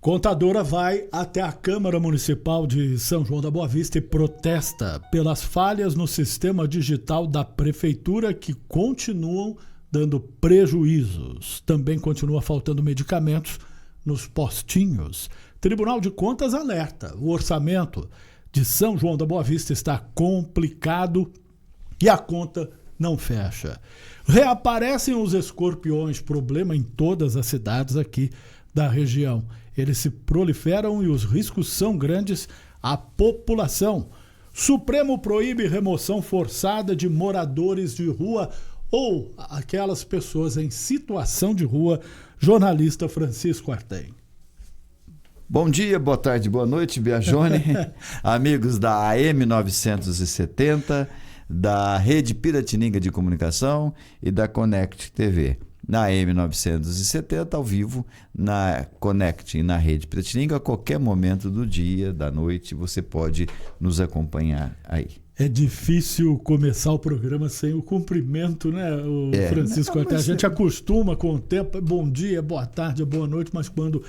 Contadora vai até a Câmara Municipal de São João da Boa Vista e protesta pelas falhas no sistema digital da Prefeitura que continuam dando prejuízos. Também continua faltando medicamentos nos postinhos. Tribunal de Contas alerta: o orçamento de São João da Boa Vista está complicado e a conta não fecha. Reaparecem os escorpiões, problema em todas as cidades aqui da região. Eles se proliferam e os riscos são grandes à população. Supremo proíbe remoção forçada de moradores de rua ou aquelas pessoas em situação de rua. Jornalista Francisco Artem. Bom dia, boa tarde, boa noite, Biagione, amigos da AM 970, da Rede Piratininga de Comunicação e da Connect TV. Na AM 970, ao vivo, na Connect e na Rede Piratininga, a qualquer momento do dia, da noite, você pode nos acompanhar aí. É difícil começar o programa sem o cumprimento, né, Francisco? Até a gente acostuma com o tempo. Bom dia, boa tarde, boa noite, mas quando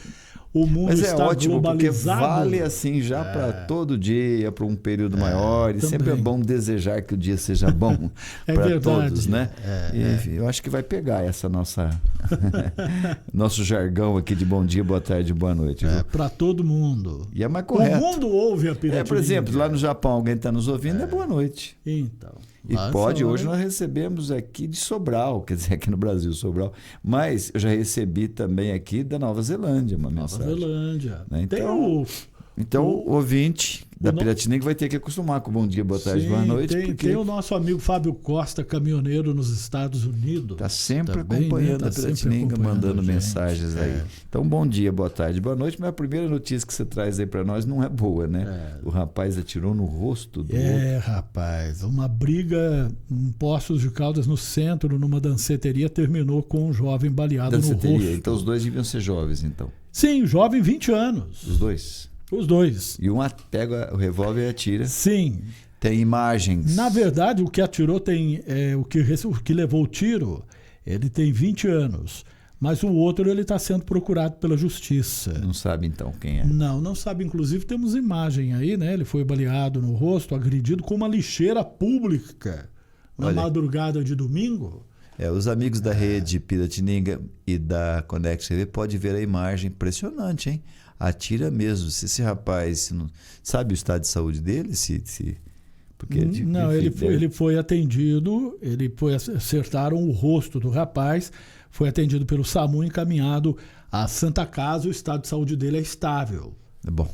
o mundo está ótimo, globalizado... porque vale assim já para todo dia, para um período maior, e sempre é bom desejar que o dia seja bom para todos, né? Eu acho que vai pegar essa nosso jargão aqui de bom dia, boa tarde, boa noite. Para todo mundo. E é mais correto. O mundo ouve a Piratininga. Por exemplo, lá no Japão, alguém está nos ouvindo, é boa noite. Então... E hoje nós recebemos aqui de Sobral, quer dizer, aqui no Brasil, Sobral, mas eu já recebi também aqui da Nova Zelândia uma mensagem. Nova Zelândia. Né? Então, o ouvinte da Piratininga vai ter que acostumar com bom dia, boa tarde, boa noite. Tem o nosso amigo Fábio Costa, caminhoneiro nos Estados Unidos. Está sempre acompanhando a Piratininga, mandando mensagens aí. Então, bom dia, boa tarde, boa noite. Mas a primeira notícia que você traz aí para nós não é boa, né? O rapaz atirou no rosto do outro. Rapaz. Uma briga em Poços de Caldas, no centro, numa danceteria, terminou com um jovem baleado no rosto. Então, os dois deviam ser jovens, então. Sim, jovem, 20 anos. Os dois? Os dois. E um pega o revólver e atira. Sim. Tem imagens. Na verdade, o que atirou tem... o que levou o tiro, ele tem 20 anos. Mas o outro, ele está sendo procurado pela justiça. Não sabe, então, quem é? Não sabe. Inclusive, temos imagem aí, né? Ele foi baleado no rosto, agredido com uma lixeira pública na madrugada de domingo. Os amigos da Rede Piratininga e da Connect TV podem ver a imagem impressionante, hein? Atira mesmo. Se esse rapaz não sabe o estado de saúde dele, porque ele foi atendido, acertaram o rosto do rapaz, foi atendido pelo SAMU, encaminhado à Santa Casa. O estado de saúde dele é estável. Bom.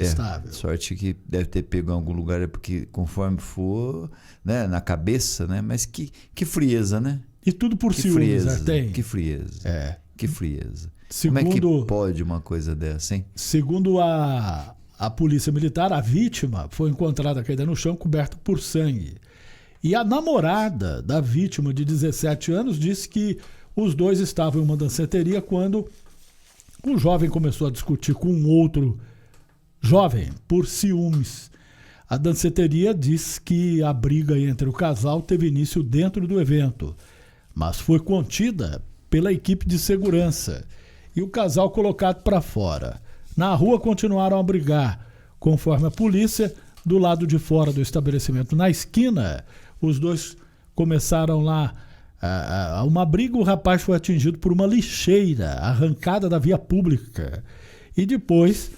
Estável. Sorte que deve ter pego em algum lugar, porque conforme for, né, na cabeça, né? Mas que frieza, né? E tudo por ciúmes, Artem. Que frieza. Que frieza. Como é que pode uma coisa dessa, hein? Segundo a polícia militar, a vítima foi encontrada caída no chão, coberta por sangue. E a namorada da vítima, de 17 anos, disse que os dois estavam em uma danceteria quando um jovem começou a discutir com um outro jovem por ciúmes. A danceteria diz que a briga entre o casal teve início dentro do evento, mas foi contida pela equipe de segurança e o casal colocado para fora. Na rua continuaram a brigar. Conforme a polícia, do lado de fora do estabelecimento, na esquina, os dois começaram lá uma briga. O rapaz foi atingido por uma lixeira arrancada da via pública. E depois,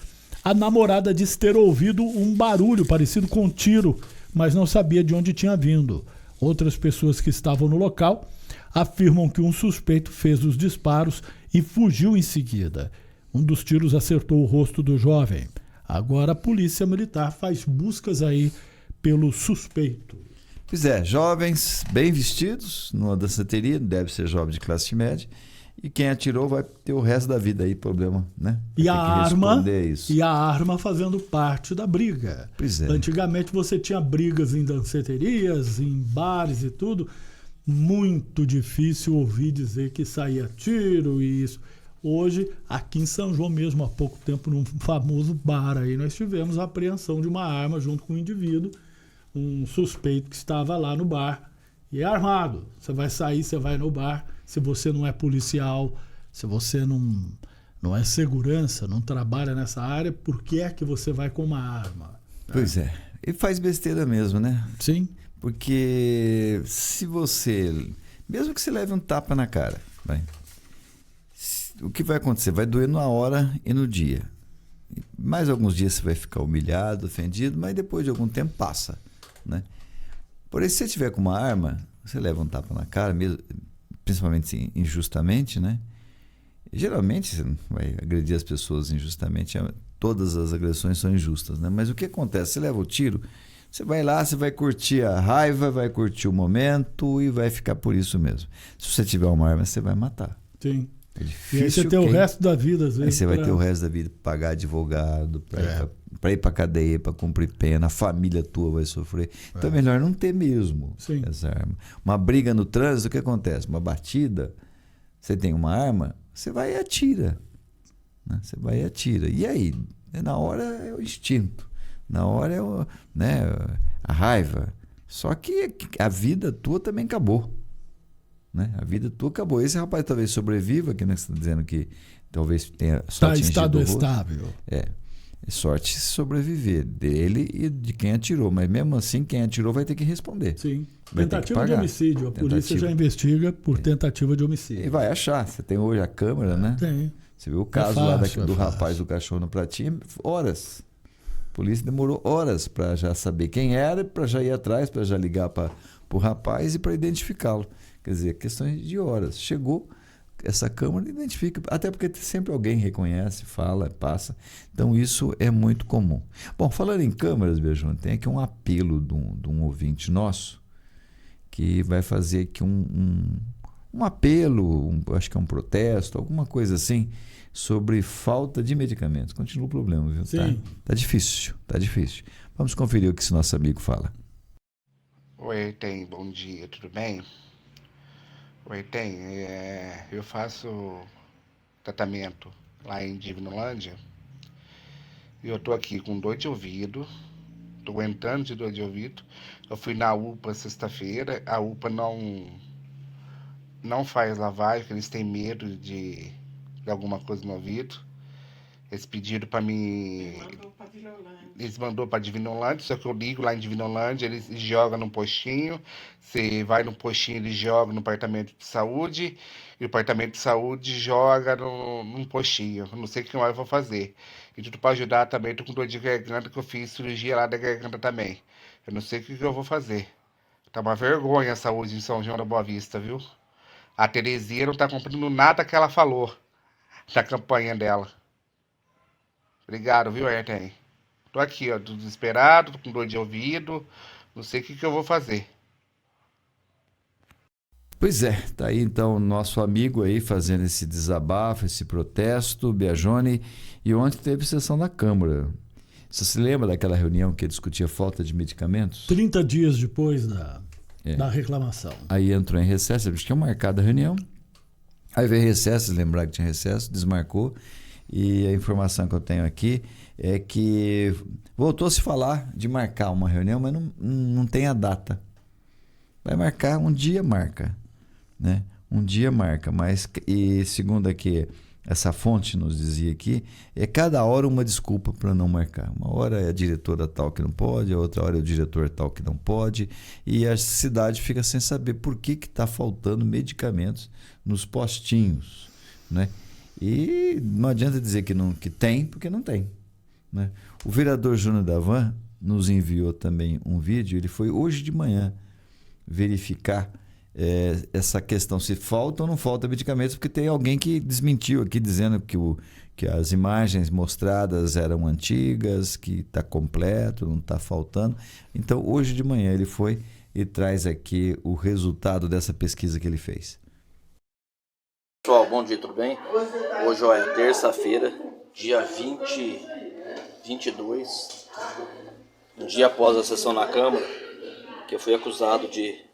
a namorada disse ter ouvido um barulho parecido com um tiro, mas não sabia de onde tinha vindo. Outras pessoas que estavam no local afirmam que um suspeito fez os disparos e fugiu em seguida. Um dos tiros acertou o rosto do jovem. Agora a polícia militar faz buscas aí pelo suspeito. Pois é, jovens bem vestidos numa danceteria, deve ser jovem de classe média, e quem atirou vai ter o resto da vida aí problema, né? E a arma fazendo parte da briga. Pois é. Antigamente você tinha brigas em danceterias, em bares e tudo. Muito difícil ouvir dizer que saía tiro e isso. Hoje, aqui em São João mesmo, há pouco tempo, num famoso bar aí, nós tivemos a apreensão de uma arma junto com um indivíduo, um suspeito que estava lá no bar. E é armado. Você vai sair, você vai no bar. Se você não é policial, se você não não é segurança, não trabalha nessa área, por que é que você vai com uma arma? Pois é. E faz besteira mesmo, né? Sim. Porque se você... Mesmo que você leve um tapa na cara, o que vai acontecer? Vai doer na hora e no dia. Mais alguns dias você vai ficar humilhado, ofendido, mas depois de algum tempo passa, né? Porém, se você tiver com uma arma, você leva um tapa na cara, mesmo, principalmente assim, injustamente, né? Geralmente você não vai agredir as pessoas injustamente, todas as agressões são injustas, né? Mas o que acontece? Você leva o tiro, você vai lá, você vai curtir a raiva, vai curtir o momento e vai ficar por isso mesmo. Se você tiver uma arma, você vai matar. Sim. É difícil. E aí você tem o resto da vida, às vezes. Aí você vai ter o resto da vida para pagar advogado, para ir para cadeia, para cumprir pena, a família tua vai sofrer. Então é melhor não ter mesmo essa arma. Uma briga no trânsito, o que acontece? Uma batida, você tem uma arma, você vai e atira. Né? Você vai e atira. E aí? Na hora é o instinto. Na hora é a raiva. Só que a vida tua também acabou. Né? A vida tua acabou. Esse rapaz talvez sobreviva, que você está dizendo que talvez tenha só atingido estado o rosto. estável. É sorte se sobreviver dele e de quem atirou. Mas mesmo assim, quem atirou vai ter que responder. Sim. Vai Tentativa de homicídio. A polícia já investiga por tentativa de homicídio. E vai achar. Você tem hoje a câmera, né? Tem. Você viu o caso lá do rapaz do cachorro no pratinho? Horas. A polícia demorou horas para já saber quem era, para já ir atrás, para já ligar para o rapaz e para identificá-lo. Quer dizer, questões de horas. Chegou, essa câmera identifica, até porque sempre alguém reconhece, fala, passa. Então isso é muito comum. Bom, falando em câmeras, Beijão, tem aqui um apelo de um ouvinte nosso que vai fazer aqui um apelo, acho que é um protesto, alguma coisa assim, sobre falta de medicamentos. Continua o problema, viu? Sim. Tá difícil, tá difícil. Vamos conferir o que esse nosso amigo fala. Oi, bom dia, tudo bem? Oi, eu faço tratamento lá em Divinolândia e eu tô aqui com dor de ouvido, tô aguentando de dor de ouvido. Eu fui na UPA sexta-feira, a UPA não faz lavagem, porque eles têm medo de alguma coisa no ouvido. Eles pediram para mim... Eles mandou para Divinolândia, só que eu ligo lá em Divinolândia, eles jogam num postinho, você vai no postinho, eles jogam no departamento de saúde, e o departamento de saúde joga num postinho. Eu não sei o que mais eu vou fazer. E tudo para ajudar também, tô com dor de garganta, que eu fiz cirurgia lá da garganta também. Eu não sei o que eu vou fazer. Tá uma vergonha a saúde em São João da Boa Vista, viu? A Terezinha não tá cumprindo nada que ela falou na campanha dela. Obrigado, viu, Ayrton? Tô aqui, ó, desesperado, tô com dor de ouvido, não sei o que eu vou fazer. Pois é, tá aí então o nosso amigo aí fazendo esse desabafo, esse protesto, Biagione, e ontem teve sessão da Câmara. Você se lembra daquela reunião que discutia falta de medicamentos? 30 dias depois da reclamação. Aí entrou em recesso, eles tinham marcado a reunião, aí veio recesso, lembrar que tinha recesso, desmarcou, e a informação que eu tenho aqui é que voltou a se falar de marcar uma reunião, mas não tem a data. Vai marcar, um dia marca, né? Um dia marca, mas e segundo aqui essa fonte nos dizia aqui, é cada hora uma desculpa para não marcar. Uma hora é a diretora tal que não pode, a outra hora é o diretor tal que não pode, e a cidade fica sem saber por que está faltando medicamentos nos postinhos, né? E não adianta dizer que tem, porque não tem, né? O vereador Júnior Davan nos enviou também um vídeo, ele foi hoje de manhã verificar essa questão, se falta ou não falta medicamentos, porque tem alguém que desmentiu aqui, dizendo que as imagens mostradas eram antigas, que está completo, não está faltando. Então, hoje de manhã ele foi e traz aqui o resultado dessa pesquisa que ele fez. Pessoal, bom dia, tudo bem? Hoje é terça-feira, dia 22, um dia após a sessão na Câmara, que eu fui acusado de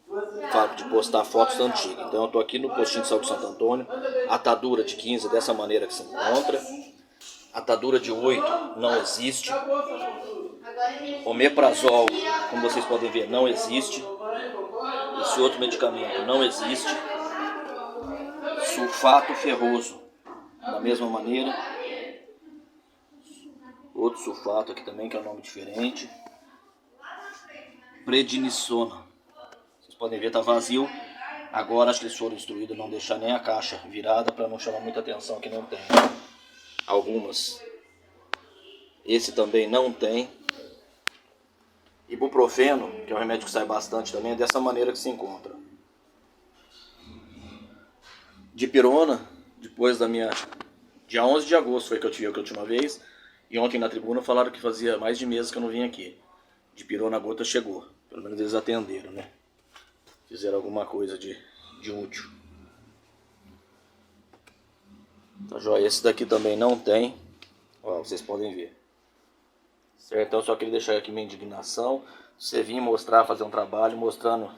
postar fotos antigas. Então eu estou aqui no postinho de saúde de Santo Antônio, atadura de 15 dessa maneira que se encontra, atadura de 8 não existe, omeprazol, como vocês podem ver, não existe, esse outro medicamento não existe, sulfato ferroso da mesma maneira. Outro sulfato aqui também, que é um nome diferente. Prednisona. Vocês podem ver, tá vazio. Agora acho que eles foram instruídos a não deixar nem a caixa virada para não chamar muita atenção, que não tem. Algumas. Esse também não tem. Ibuprofeno, que é um remédio que sai bastante também, é dessa maneira que se encontra. Dipirona, depois da minha... Dia 11 de agosto foi que eu tive aqui a última vez. E ontem na tribuna falaram que fazia mais de meses que eu não vim aqui. Dipirona gota chegou. Pelo menos eles atenderam, né? Fizeram alguma coisa de útil. Tá joia? Esse daqui também não tem. Ó, vocês podem ver. Certo? Então eu só queria deixar aqui minha indignação. Você vir mostrar, fazer um trabalho mostrando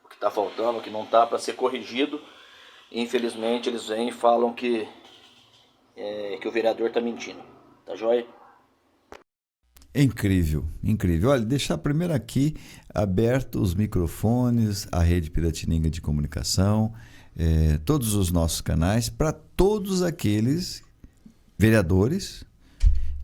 o que tá faltando, o que não tá, para ser corrigido. E, infelizmente eles vêm e falam que o vereador tá mentindo. Tá joia? Incrível, incrível. Olha, deixar primeiro aqui aberto os microfones, a Rede Piratininga de Comunicação, todos os nossos canais, para todos aqueles vereadores,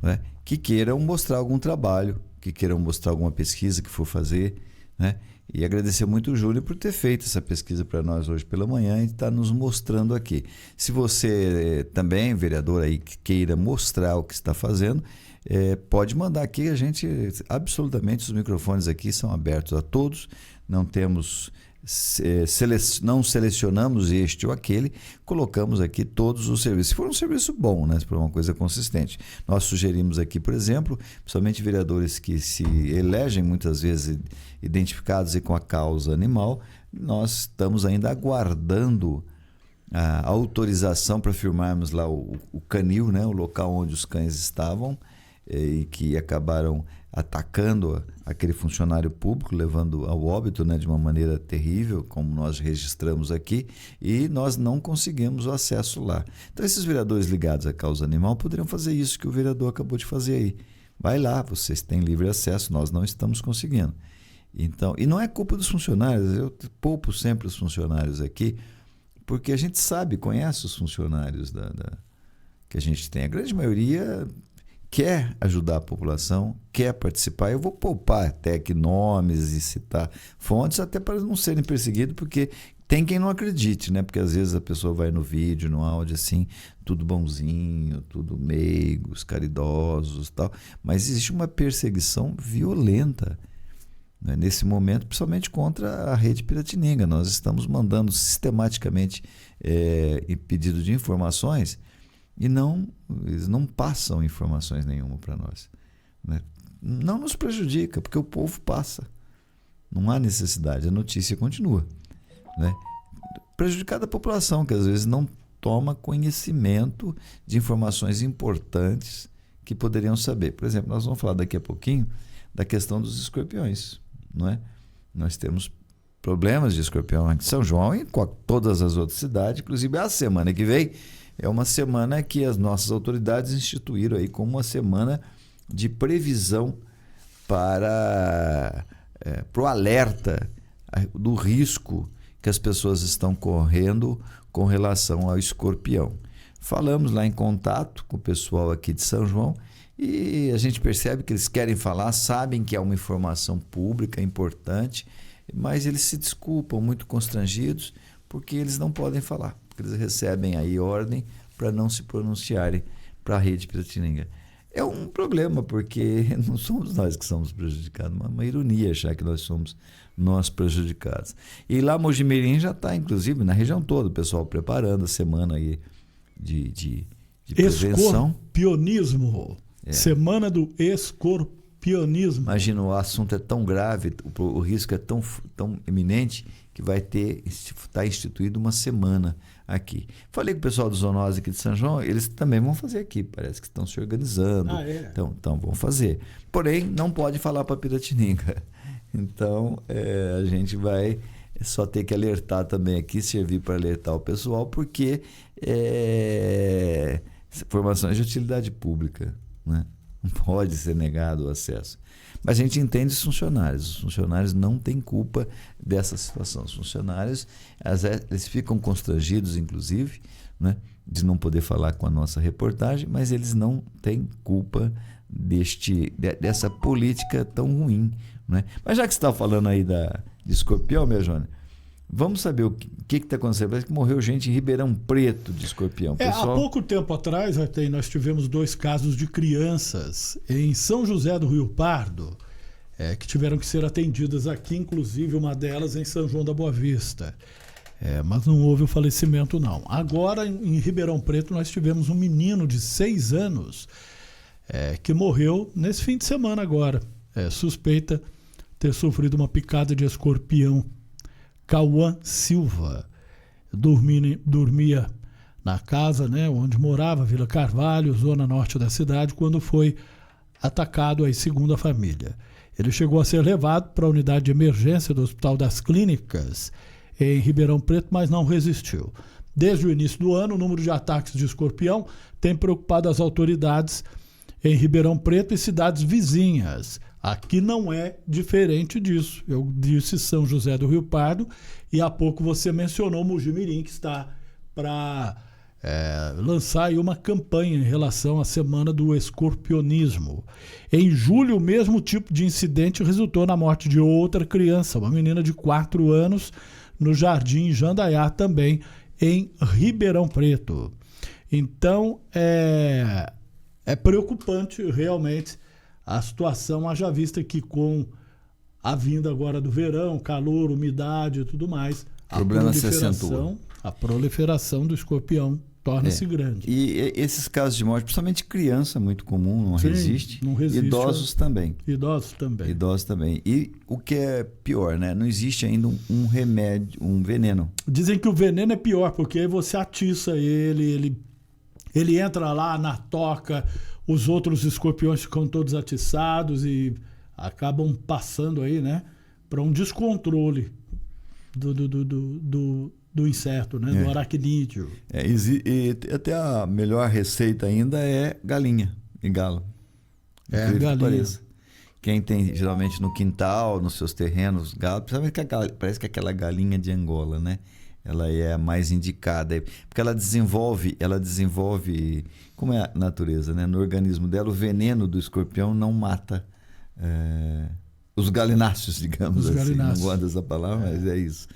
né, que queiram mostrar algum trabalho, que queiram mostrar alguma pesquisa que for fazer, né? E agradecer muito o Júlio por ter feito essa pesquisa para nós hoje pela manhã e estar nos mostrando aqui. Se você também, vereador, aí, que queira mostrar o que está fazendo, pode mandar aqui. A gente, absolutamente, os microfones aqui são abertos a todos. Não temos, não selecionamos este ou aquele, colocamos aqui todos os serviços. Se for um serviço bom, né, se for uma coisa consistente. Nós sugerimos aqui, por exemplo, principalmente vereadores que se elegem muitas vezes identificados e com a causa animal, nós estamos ainda aguardando a autorização para firmarmos lá o canil, né, o local onde os cães estavam, e que acabaram atacando aquele funcionário público, levando ao óbito, né, de uma maneira terrível, como nós registramos aqui, e nós não conseguimos o acesso lá. Então, esses vereadores ligados à causa animal poderiam fazer isso que o vereador acabou de fazer aí. Vai lá, vocês têm livre acesso, nós não estamos conseguindo. Então, e não é culpa dos funcionários, eu poupo sempre os funcionários aqui, porque a gente sabe, conhece os funcionários que a gente tem. A grande maioria quer ajudar a população, quer participar. Eu vou poupar até aqui nomes e citar fontes, até para não serem perseguidos, porque tem quem não acredite, né? Porque às vezes a pessoa vai no vídeo, no áudio, assim, tudo bonzinho, tudo meigos, caridosos e tal. Mas existe uma perseguição violenta, né, nesse momento, principalmente contra a Rede Piratininga. Nós estamos mandando sistematicamente pedido de informações e eles não passam informações nenhuma para nós, né? Não nos prejudica, porque o povo passa. Não há necessidade, a notícia continua, né? Prejudicada a população, que às vezes não toma conhecimento de informações importantes que poderiam saber. Por exemplo, nós vamos falar daqui a pouquinho da questão dos escorpiões, não é? Nós temos problemas de escorpião aqui em São João e com todas as outras cidades, inclusive a semana que vem é uma semana que as nossas autoridades instituíram aí como uma semana de previsão para o alerta do risco que as pessoas estão correndo com relação ao escorpião. Falamos lá em contato com o pessoal aqui de São João e a gente percebe que eles querem falar, sabem que é uma informação pública importante, mas eles se desculpam, muito constrangidos, porque eles não podem falar, porque eles recebem aí ordem para não se pronunciarem para a Rede Piratininga. É um problema, porque não somos nós que somos prejudicados, uma ironia achar que nós somos nós prejudicados. E lá Mojimirim já está, inclusive, na região toda, o pessoal preparando a semana aí de prevenção. Escorpionismo. Semana do escorpionismo. Imagina, o assunto é tão grave, o risco é tão iminente que vai estar instituído uma semana aqui. Falei com o pessoal do Zoonose aqui de São João, eles também vão fazer aqui, parece que estão se organizando. Então vão fazer. Porém, não pode falar para Piratininga. Então, a gente vai só ter que alertar também aqui, servir para alertar o pessoal, porque informações de utilidade pública, né? Não pode ser negado o acesso. Mas a gente entende os funcionários não têm culpa dessa situação. Os funcionários, eles ficam constrangidos, inclusive, né, de não poder falar com a nossa reportagem, mas eles não têm culpa dessa política tão ruim, né? Mas já que você está falando aí de escorpião, Biagione, vamos saber o que está acontecendo. Parece que morreu gente em Ribeirão Preto de escorpião. Há pouco tempo atrás, nós tivemos 2 casos de crianças em São José do Rio Pardo, que tiveram que ser atendidas aqui, inclusive uma delas em São João da Boa Vista. Mas não houve o falecimento, não. Agora, em Ribeirão Preto, nós tivemos um menino de 6 anos que morreu nesse fim de semana agora. Suspeita ter sofrido uma picada de escorpião. Cauã Silva dormia na casa, né, onde morava, Vila Carvalho, zona norte da cidade, quando foi atacado, aí, segundo a família. Ele chegou a ser levado para a unidade de emergência do Hospital das Clínicas, em Ribeirão Preto, mas não resistiu. Desde o início do ano, o número de ataques de escorpião tem preocupado as autoridades em Ribeirão Preto e cidades vizinhas. Aqui não é diferente disso. Eu disse São José do Rio Pardo e há pouco você mencionou Mojimirim, que está para lançar aí uma campanha em relação à Semana do Escorpionismo. Em julho, o mesmo tipo de incidente resultou na morte de outra criança, uma menina de 4 anos, no Jardim Jandaiá, também em Ribeirão Preto. Então, é preocupante realmente a situação, haja vista que com a vinda agora do verão, calor, umidade e tudo mais, a proliferação do escorpião torna-se grande. E esses casos de morte, principalmente criança, muito comum, não resiste. Idosos também. Idosos também. E o que é pior, né? Não existe ainda um remédio, um veneno. Dizem que o veneno é pior, porque aí você atiça ele entra lá na toca, os outros escorpiões ficam todos atiçados e acabam passando aí, né, para um descontrole do inseto, né, do aracnídeo. E até a melhor receita ainda é galinha e galo. Galinha. Quem tem geralmente no quintal, nos seus terrenos, galo, parece que aquela galinha de Angola, né? Ela é a mais indicada, porque ela desenvolve, como é a natureza, né? No organismo dela, o veneno do escorpião não mata os galináceos, digamos assim. Não gosto dessa palavra, mas é isso,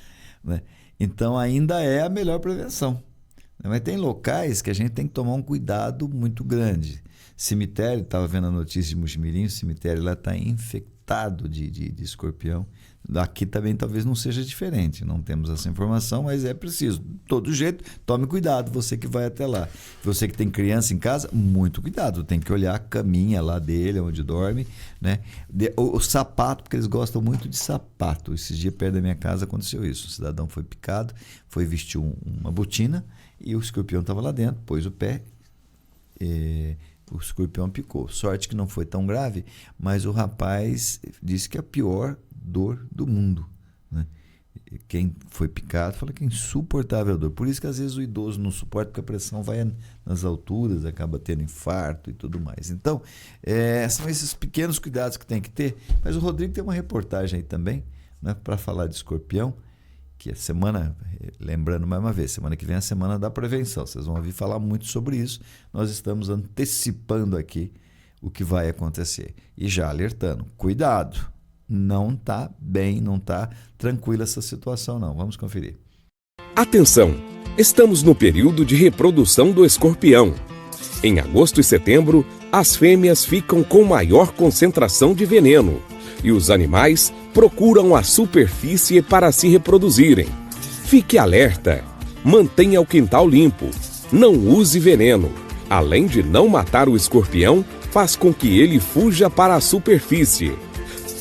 né? Então ainda é a melhor prevenção. Mas tem locais que a gente tem que tomar um cuidado muito grande. Cemitério, estava vendo a notícia de Mojimirim, o cemitério lá está infectado de escorpião. Aqui também talvez não seja diferente, não temos essa informação, mas é preciso. De todo jeito, tome cuidado, você que vai até lá. Você que tem criança em casa, muito cuidado, tem que olhar a caminha lá dele, onde dorme, né? O sapato, porque eles gostam muito de sapato. Esses dias perto da minha casa aconteceu isso, o cidadão foi picado, foi vestir uma botina e o escorpião estava lá dentro, pôs o pé, o escorpião picou. Sorte que não foi tão grave, mas o rapaz disse que é a pior dor do mundo, né? Quem foi picado fala que é insuportável a dor. Por isso que às vezes o idoso não suporta, porque a pressão vai nas alturas, acaba tendo infarto e tudo mais. Então, são esses pequenos cuidados que tem que ter. Mas o Rodrigo tem uma reportagem aí também, né, para falar de escorpião, que a semana, lembrando mais uma vez, semana que vem é a semana da prevenção. Vocês vão ouvir falar muito sobre isso. Nós estamos antecipando aqui o que vai acontecer. E já alertando, cuidado! Não está bem, não está tranquila essa situação, não. Vamos conferir. Atenção! Estamos no período de reprodução do escorpião. Em agosto e setembro, as fêmeas ficam com maior concentração de veneno e os animais procuram a superfície para se reproduzirem. Fique alerta! Mantenha o quintal limpo. Não use veneno. Além de não matar o escorpião, faz com que ele fuja para a superfície.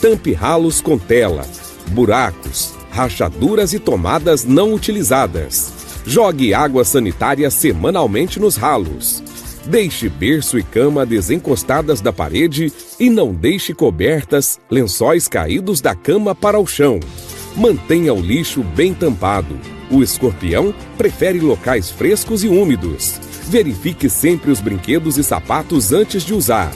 Tampe ralos com tela, buracos, rachaduras e tomadas não utilizadas. Jogue água sanitária semanalmente nos ralos. Deixe berço e cama desencostadas da parede e não deixe cobertas, lençóis caídos da cama para o chão. Mantenha o lixo bem tampado. O escorpião prefere locais frescos e úmidos. Verifique sempre os brinquedos e sapatos antes de usar.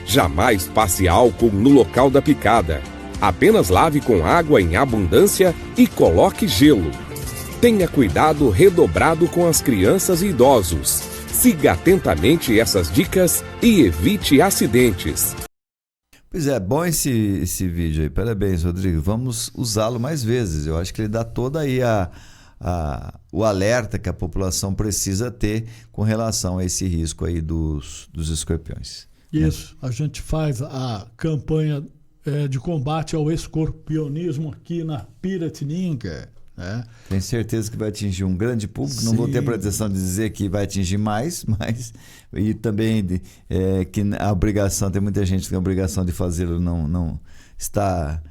Jamais passe álcool no local da picada. Apenas lave com água em abundância e coloque gelo. Tenha cuidado redobrado com as crianças e idosos. Siga atentamente essas dicas e evite acidentes. Pois é, bom esse vídeo aí. Parabéns, Rodrigo. Vamos usá-lo mais vezes. Eu acho que ele dá toda aí o alerta que a população precisa ter com relação a esse risco aí dos escorpiões. Isso, a gente faz a campanha de combate ao escorpionismo aqui na Piratininga. Tenho certeza que vai atingir um grande público. Sim. Não vou ter pretensão de dizer que vai atingir mais, mas e também que a obrigação, tem muita gente que tem a obrigação de fazê-lo, não está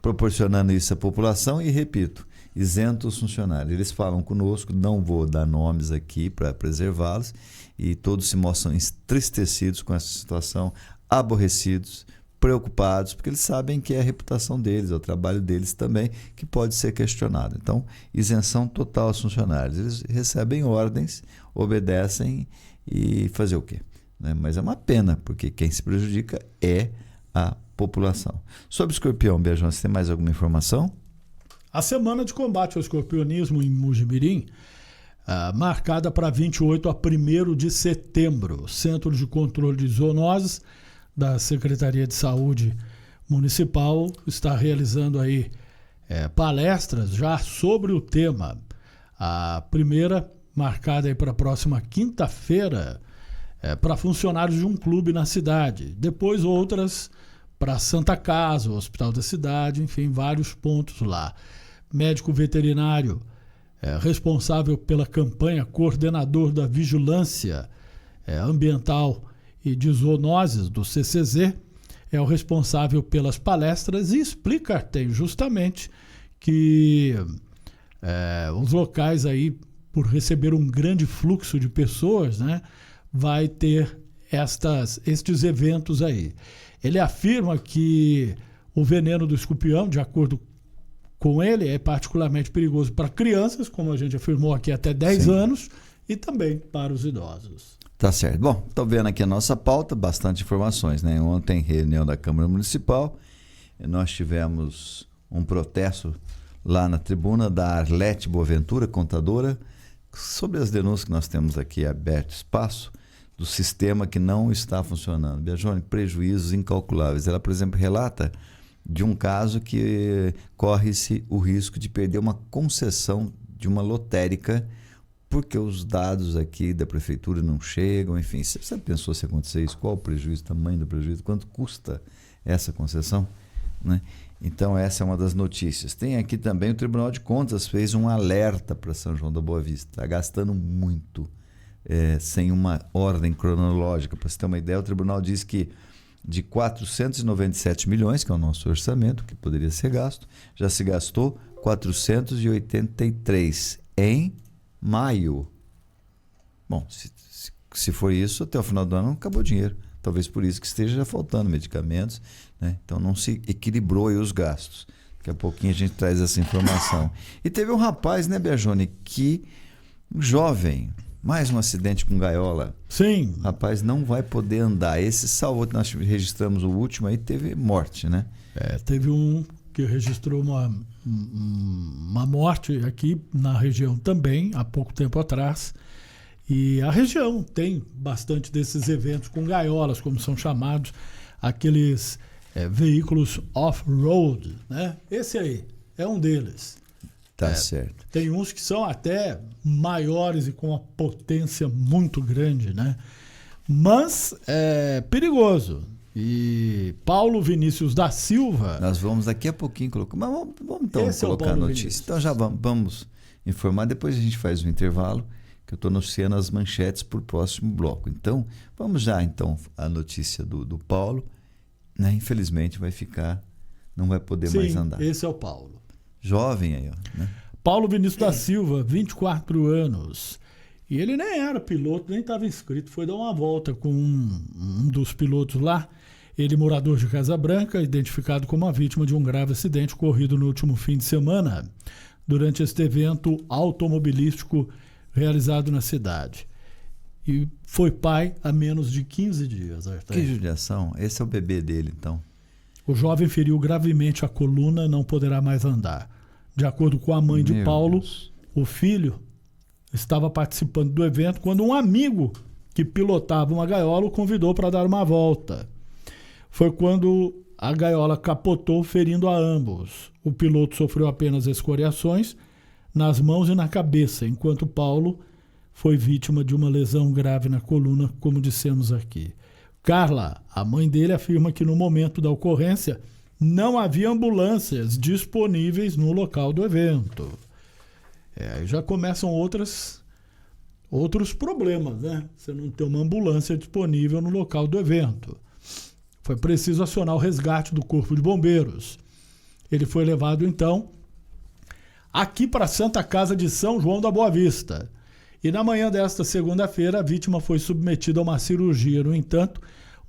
proporcionando isso à população. E repito, isento os funcionários. Eles falam conosco, não vou dar nomes aqui para preservá-los, e todos se mostram entristecidos com essa situação, aborrecidos, preocupados, porque eles sabem que é a reputação deles, é o trabalho deles também, que pode ser questionado. Então, isenção total aos funcionários. Eles recebem ordens, obedecem e fazer o quê? Mas é uma pena, porque quem se prejudica é a população. Sobre o escorpião, Biajão, você tem mais alguma informação? A semana de combate ao escorpionismo em Mujimirim, marcada para 28 a 1º de setembro. O Centro de Controle de Zoonoses da Secretaria de Saúde Municipal está realizando aí palestras já sobre o tema. A primeira marcada aí para a próxima quinta-feira para funcionários de um clube na cidade. Depois outras para Santa Casa, o Hospital da Cidade, enfim, vários pontos lá. Médico veterinário responsável pela campanha, coordenador da vigilância ambiental e de zoonoses do CCZ, é o responsável pelas palestras e explica, tem justamente que os locais aí, por receber um grande fluxo de pessoas, vai ter estes eventos aí. Ele afirma que o veneno do escorpião, de acordo com ele, é particularmente perigoso para crianças, como a gente afirmou aqui, até 10 anos, e também para os idosos. Tá certo. Bom, estou vendo aqui a nossa pauta, bastante informações, Ontem, reunião da Câmara Municipal, nós tivemos um protesto lá na tribuna da Arlete Boaventura, contadora, sobre as denúncias que nós temos aqui, aberto espaço, do sistema que não está funcionando. Biajone, prejuízos incalculáveis. Ela, por exemplo, relata de um caso que corre-se o risco de perder uma concessão de uma lotérica porque os dados aqui da prefeitura não chegam, enfim. Você pensou se acontecer isso? Qual o prejuízo, o tamanho do prejuízo, quanto custa essa concessão? Então essa é uma das notícias. Tem aqui também o Tribunal de Contas fez um alerta para São João da Boa Vista. Está gastando muito, sem uma ordem cronológica. Para você ter uma ideia, o tribunal diz que de 497 milhões, que é o nosso orçamento, que poderia ser gasto, já se gastou 483 em maio. Bom, se for isso, até o final do ano não acabou o dinheiro. Talvez por isso que esteja faltando medicamentos, Então não se equilibrou aí os gastos. Daqui a pouquinho a gente traz essa informação. E teve um rapaz, Biajone, um jovem, mais um acidente com gaiola. Sim. O rapaz não vai poder andar. Esse salvo, nós registramos o último aí, teve morte, Teve um que registrou uma morte aqui na região também, há pouco tempo atrás. E a região tem bastante desses eventos com gaiolas, como são chamados, aqueles veículos off-road, Esse aí é um deles. Tá certo. Tem uns que são até maiores e com uma potência muito grande, Mas é perigoso. E Paulo Vinícius da Silva... Nós vamos daqui a pouquinho colocar... Mas vamos então colocar a notícia. Vinícius. Então já vamos informar, depois a gente faz um intervalo, que eu estou anunciando as manchetes para o próximo bloco. Então, vamos já a notícia do Paulo. Infelizmente não vai poder mais andar. Esse é o Paulo. Jovem aí, Paulo Vinícius da Silva, 24 anos. E ele nem era piloto, nem estava inscrito. Foi dar uma volta com um dos pilotos lá. Ele, morador de Casa Branca, identificado como a vítima de um grave acidente ocorrido no último fim de semana, durante este evento automobilístico realizado na cidade. e foi pai há menos de 15 dias. Arthur. Que judiação. Esse é o bebê dele, então. O jovem feriu gravemente a coluna, não poderá mais andar. De acordo com a mãe de Paulo, o filho estava participando do evento quando um amigo que pilotava uma gaiola o convidou para dar uma volta. Foi quando a gaiola capotou, ferindo a ambos. O piloto sofreu apenas escoriações nas mãos e na cabeça, enquanto Paulo foi vítima de uma lesão grave na coluna, como dissemos aqui. Carla, a mãe dele, afirma que no momento da ocorrência não havia ambulâncias disponíveis no local do evento. Aí já começam outros problemas, né? Você não tem uma ambulância disponível no local do evento. Foi preciso acionar o resgate do Corpo de Bombeiros. Ele foi levado, então, aqui para a Santa Casa de São João da Boa Vista. E na manhã desta segunda-feira, a vítima foi submetida a uma cirurgia. No entanto,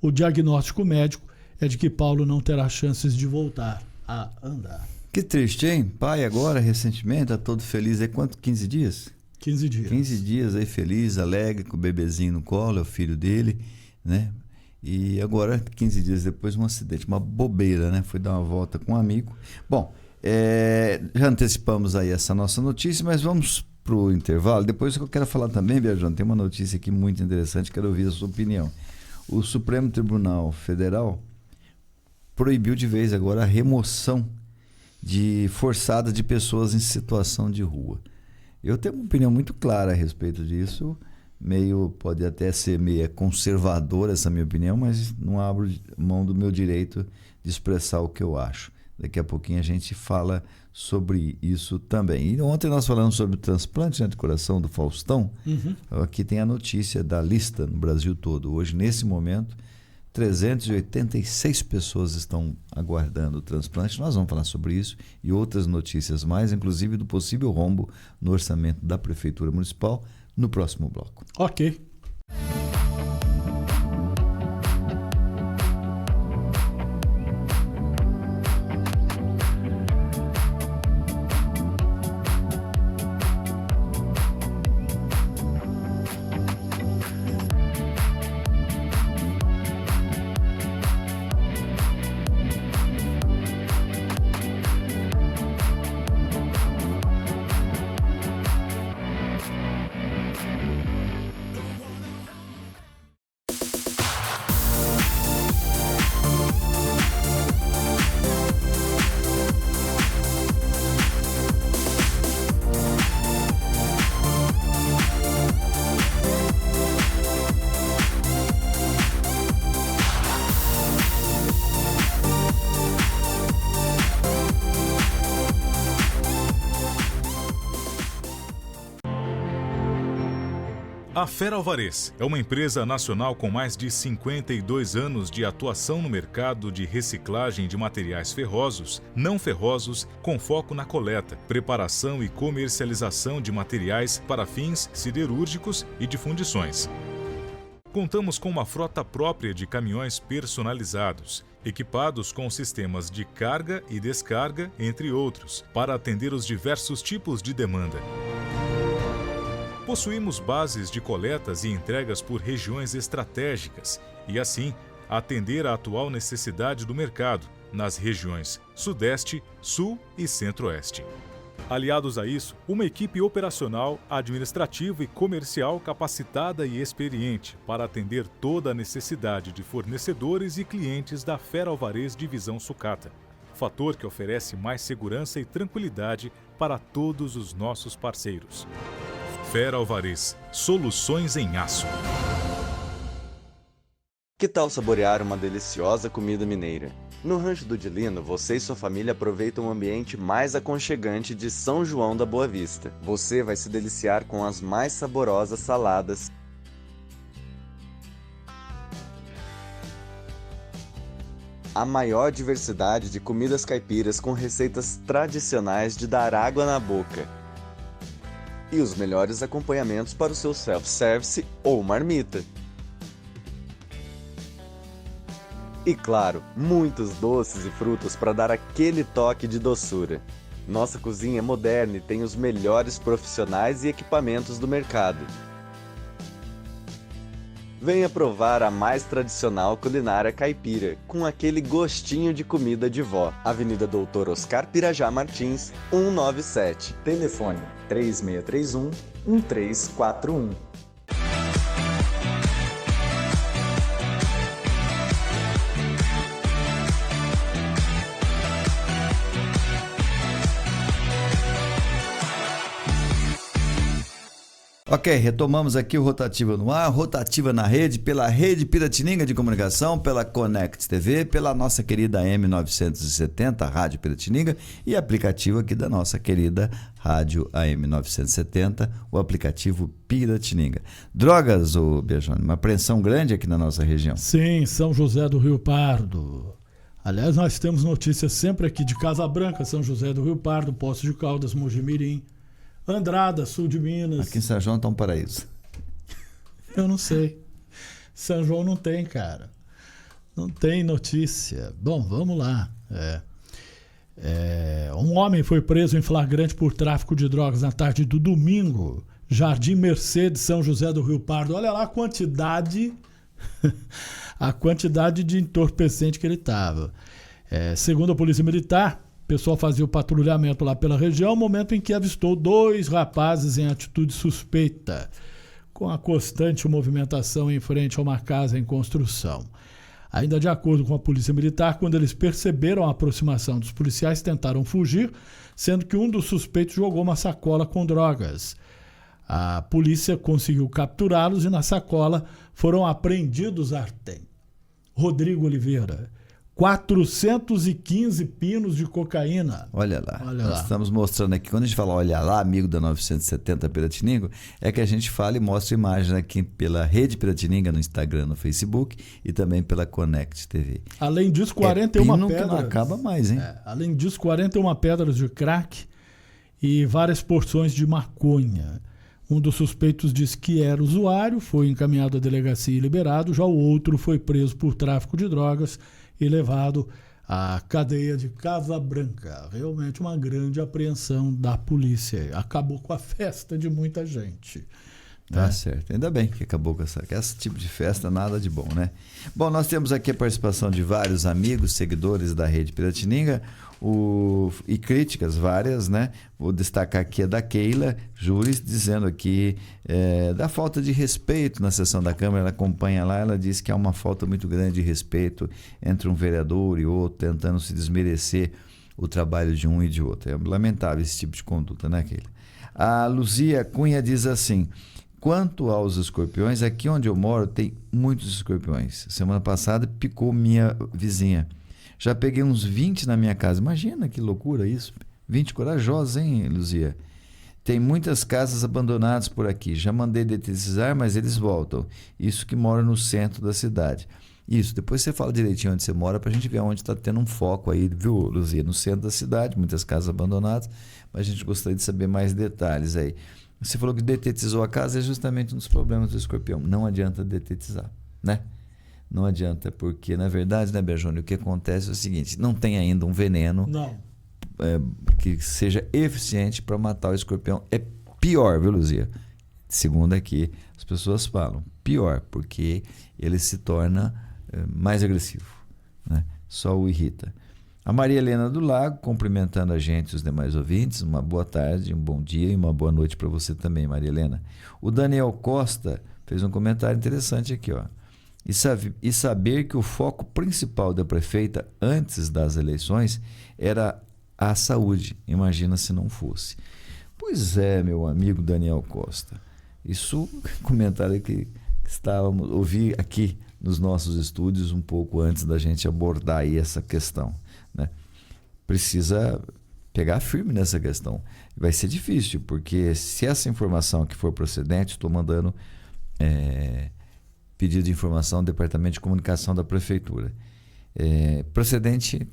o diagnóstico médico é de que Paulo não terá chances de voltar a andar. Que triste, hein? Pai agora, recentemente, tá todo feliz aí. Quanto? 15 dias? 15 dias. 15 dias aí feliz, alegre, com o bebezinho no colo, é o filho dele, né? E agora, 15 dias depois, um acidente, uma bobeira, né? Foi dar uma volta com um amigo. Bom, já antecipamos aí essa nossa notícia, mas vamos para o intervalo. Depois eu quero falar também, Biajone, tem uma notícia aqui muito interessante, quero ouvir a sua opinião. O Supremo Tribunal Federal proibiu de vez agora a remoção forçada de pessoas em situação de rua. Eu tenho uma opinião muito clara a respeito disso, pode até ser meio conservadora essa minha opinião, mas não abro mão do meu direito de expressar o que eu acho. Daqui a pouquinho a gente fala sobre isso também. E ontem nós falamos sobre o transplante, né, de coração do Faustão. Aqui tem a notícia da lista no Brasil todo. Hoje, nesse momento, 386 pessoas estão aguardando o transplante. Nós vamos falar sobre isso e outras notícias mais, inclusive do possível rombo no orçamento da Prefeitura Municipal, no próximo bloco. Ok. A Fera Alvarez é uma empresa nacional com mais de 52 anos de atuação no mercado de reciclagem de materiais ferrosos, não ferrosos, com foco na coleta, preparação e comercialização de materiais para fins siderúrgicos e de fundições. Contamos com uma frota própria de caminhões personalizados, equipados com sistemas de carga e descarga, entre outros, para atender os diversos tipos de demanda. Possuímos bases de coletas e entregas por regiões estratégicas e, assim, atender à atual necessidade do mercado nas regiões Sudeste, Sul e Centro-Oeste. Aliados a isso, uma equipe operacional, administrativa e comercial capacitada e experiente para atender toda a necessidade de fornecedores e clientes da Fera Alvarez Divisão Sucata, fator que oferece mais segurança e tranquilidade para todos os nossos parceiros. Fera Alvarez, soluções em aço. Que tal saborear uma deliciosa comida mineira? No Rancho do Dilino, você e sua família aproveitam o ambiente mais aconchegante de São João da Boa Vista. Você vai se deliciar com as mais saborosas saladas, a maior diversidade de comidas caipiras com receitas tradicionais de dar água na boca e os melhores acompanhamentos para o seu self-service ou marmita. E claro, muitos doces e frutas para dar aquele toque de doçura. Nossa cozinha é moderna e tem os melhores profissionais e equipamentos do mercado. Venha provar a mais tradicional culinária caipira, com aquele gostinho de comida de vó. Avenida Doutor Oscar Pirajá Martins, 197. Telefone 3631-1341. Ok, retomamos aqui o Rotativa no ar, Rotativa na rede, pela Rede Piratininga de Comunicação, pela Connect TV, pela nossa querida AM970, Rádio Piratininga, e aplicativo aqui da nossa querida Rádio AM970, o aplicativo Piratininga. Drogas, ô Biajone, uma apreensão grande aqui na nossa região. Sim, São José do Rio Pardo. Aliás, nós temos notícias sempre aqui de Casa Branca, São José do Rio Pardo, Poços de Caldas, Mojimirim, Andrada, sul de Minas. Aqui em São João está um paraíso. Eu não sei. São João não tem, cara. Não tem notícia. Bom, vamos lá. Um homem foi preso em flagrante por tráfico de drogas na tarde do domingo. Jardim Mercedes, São José do Rio Pardo. Olha lá a quantidade de entorpecente que ele estava. Segundo a Polícia Militar, o pessoal fazia o patrulhamento lá pela região, momento em que avistou 2 rapazes em atitude suspeita, com a constante movimentação em frente a uma casa em construção. Ainda de acordo com a Polícia Militar, quando eles perceberam a aproximação dos policiais, tentaram fugir, sendo que um dos suspeitos jogou uma sacola com drogas. A polícia conseguiu capturá-los e na sacola foram apreendidos Rodrigo Oliveira, 415 pinos de cocaína. Olha lá. Nós estamos mostrando aqui, quando a gente fala olha lá, amigo da 970 Piratininga, é que a gente fala e mostra imagens aqui pela Rede Piratininga no Instagram, no Facebook e também pela Connect TV. Além disso, 41 pedras. Que não acaba mais, hein? Além disso, 41 pedras de crack e várias porções de maconha. Um dos suspeitos disse que era usuário, foi encaminhado à delegacia e liberado, já o outro foi preso por tráfico de drogas e levado à cadeia de Casa Branca. Realmente uma grande apreensão da polícia. Acabou com a festa de muita gente. Tá certo. Ainda bem que acabou com esse tipo de festa, nada de bom, né? Bom, nós temos aqui a participação de vários amigos, seguidores da Rede Piratininga, e críticas várias, né? Vou destacar aqui a da Keila Júris, dizendo aqui da falta de respeito na sessão da Câmara. Ela acompanha lá, ela diz que há uma falta muito grande de respeito entre um vereador e outro, tentando se desmerecer o trabalho de um e de outro. É lamentável esse tipo de conduta, né, Keila? A Luzia Cunha diz assim: quanto aos escorpiões, aqui onde eu moro tem muitos escorpiões. Semana passada picou minha vizinha. Já peguei uns 20 na minha casa. Imagina que loucura isso. 20 corajosos, hein, Luzia? Tem muitas casas abandonadas por aqui. Já mandei detetizar, mas eles voltam. Isso que mora no centro da cidade. Isso, depois você fala direitinho onde você mora pra gente ver onde está tendo um foco aí, viu, Luzia? No centro da cidade, muitas casas abandonadas, mas a gente gostaria de saber mais detalhes aí. Você falou que detetizou a casa, é justamente um dos problemas do escorpião. Não adianta detetizar, né? Não adianta, porque na verdade, né, Biajone, o que acontece é o seguinte: não tem ainda um veneno que seja eficiente para matar o escorpião. É pior, viu, Luzia? Segundo aqui, as pessoas falam, pior, porque ele se torna mais agressivo, né? Só o irrita. A Maria Helena do Lago, cumprimentando a gente e os demais ouvintes, uma boa tarde, um bom dia e uma boa noite para você também, Maria Helena. O Daniel Costa fez um comentário interessante aqui, ó. E saber que o foco principal da prefeita antes das eleições era a saúde. Imagina se não fosse. Pois é, meu amigo Daniel Costa. Isso é um comentário que ouvi aqui nos nossos estúdios um pouco antes da gente abordar aí essa questão, né? Precisa pegar firme nessa questão. Vai ser difícil, porque se essa informação que for procedente, estou mandando pedido de informação ao Departamento de Comunicação da Prefeitura. Procedente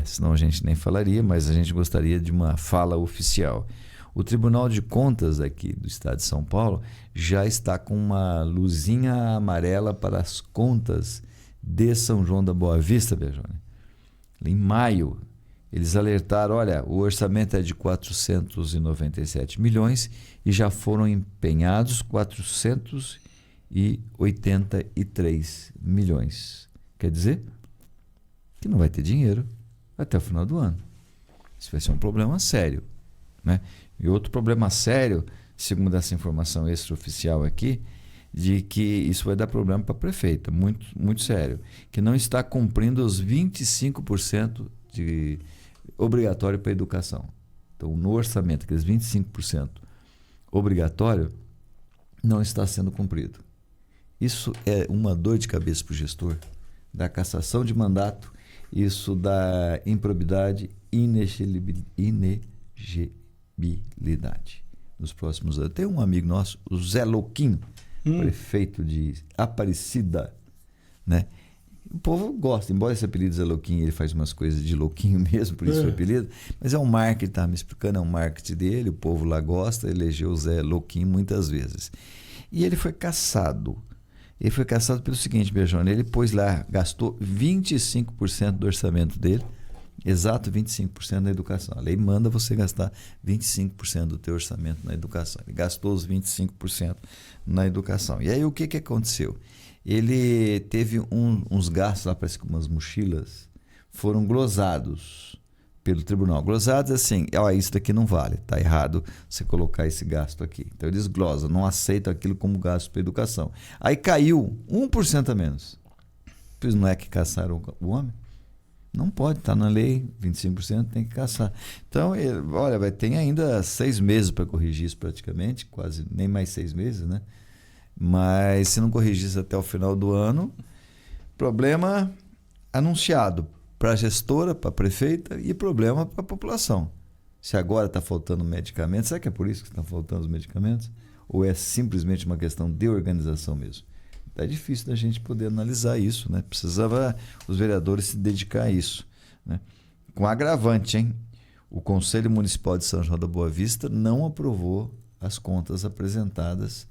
senão a gente nem falaria, mas a gente gostaria de uma fala oficial. O Tribunal de Contas aqui do Estado de São Paulo já está com uma luzinha amarela para as contas de São João da Boa Vista, Biajone. Em maio, eles alertaram, olha, o orçamento é de 497 milhões e já foram empenhados 404 1.283 milhões. Quer dizer que não vai ter dinheiro até o final do ano. Isso vai ser um problema sério, né? E outro problema sério, segundo essa informação extraoficial aqui, de que isso vai dar problema para a prefeita, muito, muito sério, que não está cumprindo os 25% de obrigatório para a educação. Então, no orçamento, aqueles 25% obrigatório, não está sendo cumprido. Isso é uma dor de cabeça para o gestor, da cassação de mandato, isso da improbidade, inexigibilidade. Nos próximos anos. Tem um amigo nosso, o Zé Louquinho, prefeito de Aparecida, né? O povo gosta, embora esse apelido Zé Louquinho, ele faz umas coisas de louquinho mesmo, por isso o apelido, mas é um marketing, tá me explicando, é um marketing dele, o povo lá gosta, elegeu o Zé Louquinho muitas vezes. E ele foi cassado. Ele foi cassado pelo seguinte, Beijone, ele pôs lá, gastou 25% do orçamento dele, exato 25% na educação. A lei manda você gastar 25% do teu orçamento na educação. Ele gastou os 25% na educação. E aí o que aconteceu? Ele teve uns gastos lá, parece que umas mochilas, foram glosados pelo tribunal. Glosados assim, isso daqui não vale, tá errado você colocar esse gasto aqui. Então eles glosam, não aceitam aquilo como gasto para educação. Aí caiu 1% a menos. Pois não é que caçaram o homem? Não pode, está na lei, 25% tem que caçar. Então, olha, tem ainda 6 meses para corrigir isso praticamente, quase nem mais 6 meses, né? Mas se não corrigir isso até o final do ano, problema anunciado para a gestora, para a prefeita e problema para a população. Se agora está faltando medicamentos, será que é por isso que estão faltando os medicamentos? Ou é simplesmente uma questão de organização mesmo? É difícil da gente poder analisar isso, né? Precisava os vereadores se dedicar a isso, né? Com agravante, hein? O Conselho Municipal de São João da Boa Vista não aprovou as contas apresentadas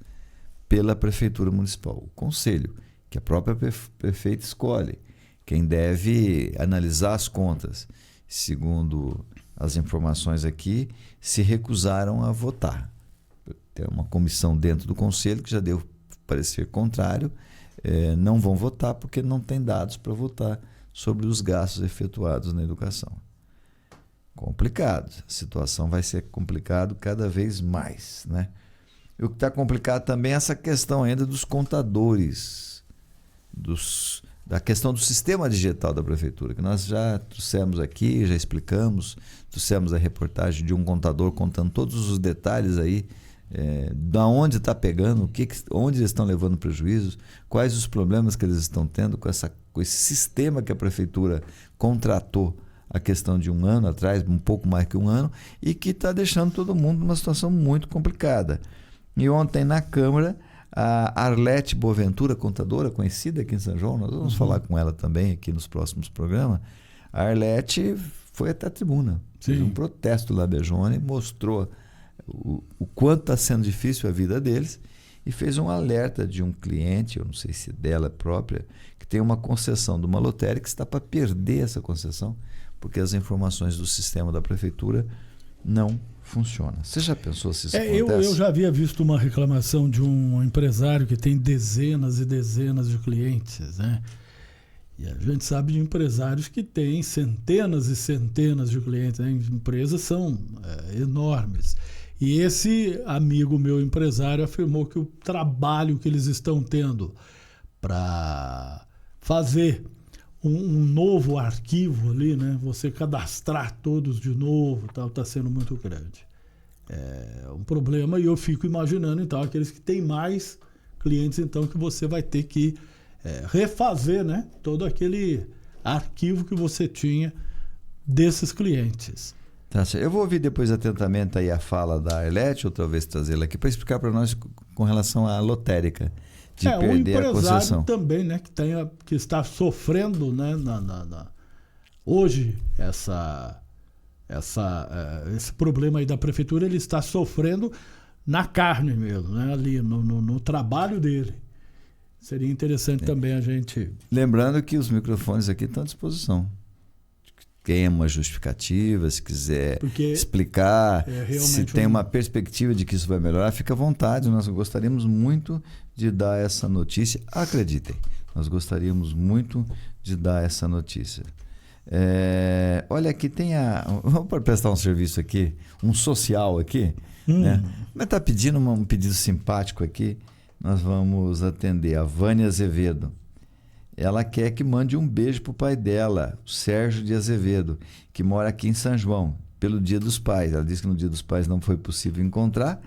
pela Prefeitura Municipal. O Conselho, que a própria prefeita escolhe, quem deve analisar as contas, segundo as informações aqui, se recusaram a votar. Tem uma comissão dentro do Conselho que já deu parecer contrário, não vão votar porque não tem dados para votar sobre os gastos efetuados na educação. Complicado. A situação vai ser complicada cada vez mais, né? E o que está complicado também é essa questão ainda dos contadores, da questão do sistema digital da prefeitura, que nós já trouxemos aqui, já explicamos, trouxemos a reportagem de um contador contando todos os detalhes aí, da onde está pegando, onde eles estão levando prejuízos, quais os problemas que eles estão tendo com esse sistema que a prefeitura contratou a questão de um ano atrás, um pouco mais que um ano, e que está deixando todo mundo numa situação muito complicada. E ontem na Câmara, a Arlete Boaventura, contadora conhecida aqui em São João, nós vamos falar com ela também aqui nos próximos programas. A Arlete foi até a tribuna, fez um protesto lá, Beijone, mostrou o quanto está sendo difícil a vida deles e fez um alerta de um cliente, eu não sei se dela própria, que tem uma concessão de uma lotérica que está para perder essa concessão, porque as informações do sistema da prefeitura não funcionam. Você já pensou se isso acontece? Eu já havia visto uma reclamação de um empresário que tem dezenas e dezenas de clientes, né? E a gente sabe de empresários que têm centenas e centenas de clientes, né? Empresas são enormes. E esse amigo meu empresário afirmou que o trabalho que eles estão tendo para fazer um novo arquivo ali, né? Você cadastrar todos de novo, está sendo muito grande. É um problema, e eu fico imaginando, então, aqueles que têm mais clientes, então, que você vai ter que refazer, né? Todo aquele arquivo que você tinha desses clientes. Tá certo. Eu vou ouvir depois atentamente aí a fala da Arlete, outra vez trazê-la aqui, para explicar para nós com relação à lotérica, de perder a concessão. Um empresário também, né, que está sofrendo, né, hoje, esse problema aí da prefeitura, ele está sofrendo na carne mesmo, né, ali no trabalho dele. Seria interessante também a gente... Lembrando que os microfones aqui estão à disposição. Tem uma justificativa, se quiser explicar, se tem uma perspectiva de que isso vai melhorar, fica à vontade. Nós gostaríamos muito de dar essa notícia. Acreditem, nós gostaríamos muito de dar essa notícia. Olha, aqui tem vamos prestar um serviço aqui, um social aqui, né? Mas está pedindo um pedido simpático aqui. Nós vamos atender a Vânia Azevedo. Ela quer que mande um beijo para o pai dela, o Sérgio de Azevedo, que mora aqui em São João, pelo Dia dos Pais. Ela disse que no Dia dos Pais não foi possível encontrar,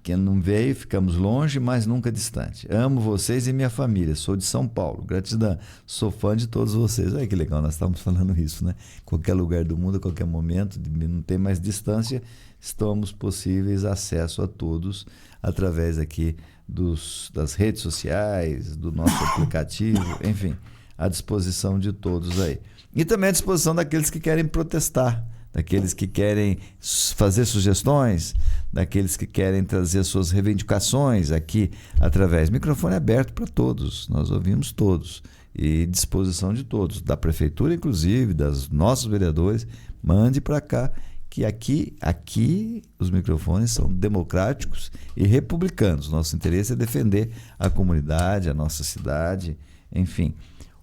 que não veio, ficamos longe, mas nunca distante. Amo vocês e minha família, sou de São Paulo, gratidão, sou fã de todos vocês. Olha que legal, nós estamos falando isso, né? Qualquer lugar do mundo, a qualquer momento, não tem mais distância, estamos possíveis acesso a todos através aqui das redes sociais, do nosso aplicativo, enfim, à disposição de todos aí. E também à disposição daqueles que querem protestar, daqueles que querem fazer sugestões, daqueles que querem trazer suas reivindicações aqui através. Microfone aberto para todos, nós ouvimos todos e disposição de todos, da prefeitura inclusive, dos nossos vereadores, mande para cá, que aqui os microfones são democráticos e republicanos. Nosso interesse é defender a comunidade, a nossa cidade, enfim.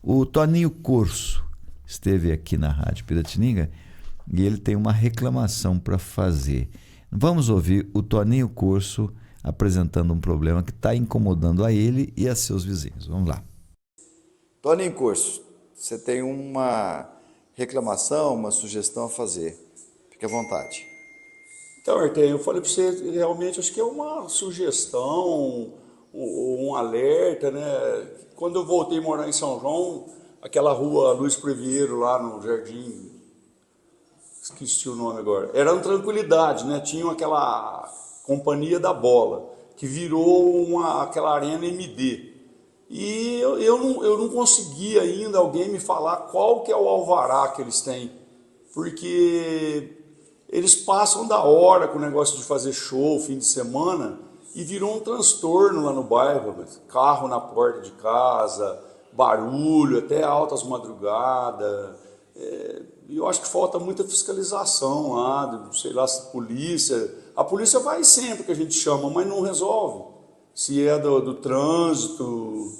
O Toninho Corso esteve aqui na Rádio Piratininga e ele tem uma reclamação para fazer. Vamos ouvir o Toninho Corso apresentando um problema que está incomodando a ele e a seus vizinhos. Vamos lá. Toninho Corso, você tem uma reclamação, uma sugestão a fazer. Fique à vontade. Então, Arthur, eu falei para você, realmente acho que é uma sugestão, um alerta, né? Quando eu voltei a morar em São João, aquela rua Luiz Previero lá no Jardim, esqueci o nome agora, era uma tranquilidade, né? Tinha aquela Companhia da Bola, que virou aquela Arena MD. E eu não consegui ainda alguém me falar qual que é o alvará que eles têm, porque eles passam da hora com o negócio de fazer show fim de semana e virou um transtorno lá no bairro, carro na porta de casa, barulho até altas madrugadas. Eu acho que falta muita fiscalização lá, sei lá, a polícia vai sempre que a gente chama, mas não resolve. Se é do trânsito,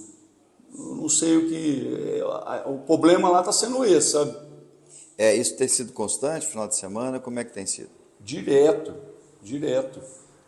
eu não sei o que, o problema lá está sendo esse, sabe? Isso tem sido constante, final de semana, como é que tem sido? Direto.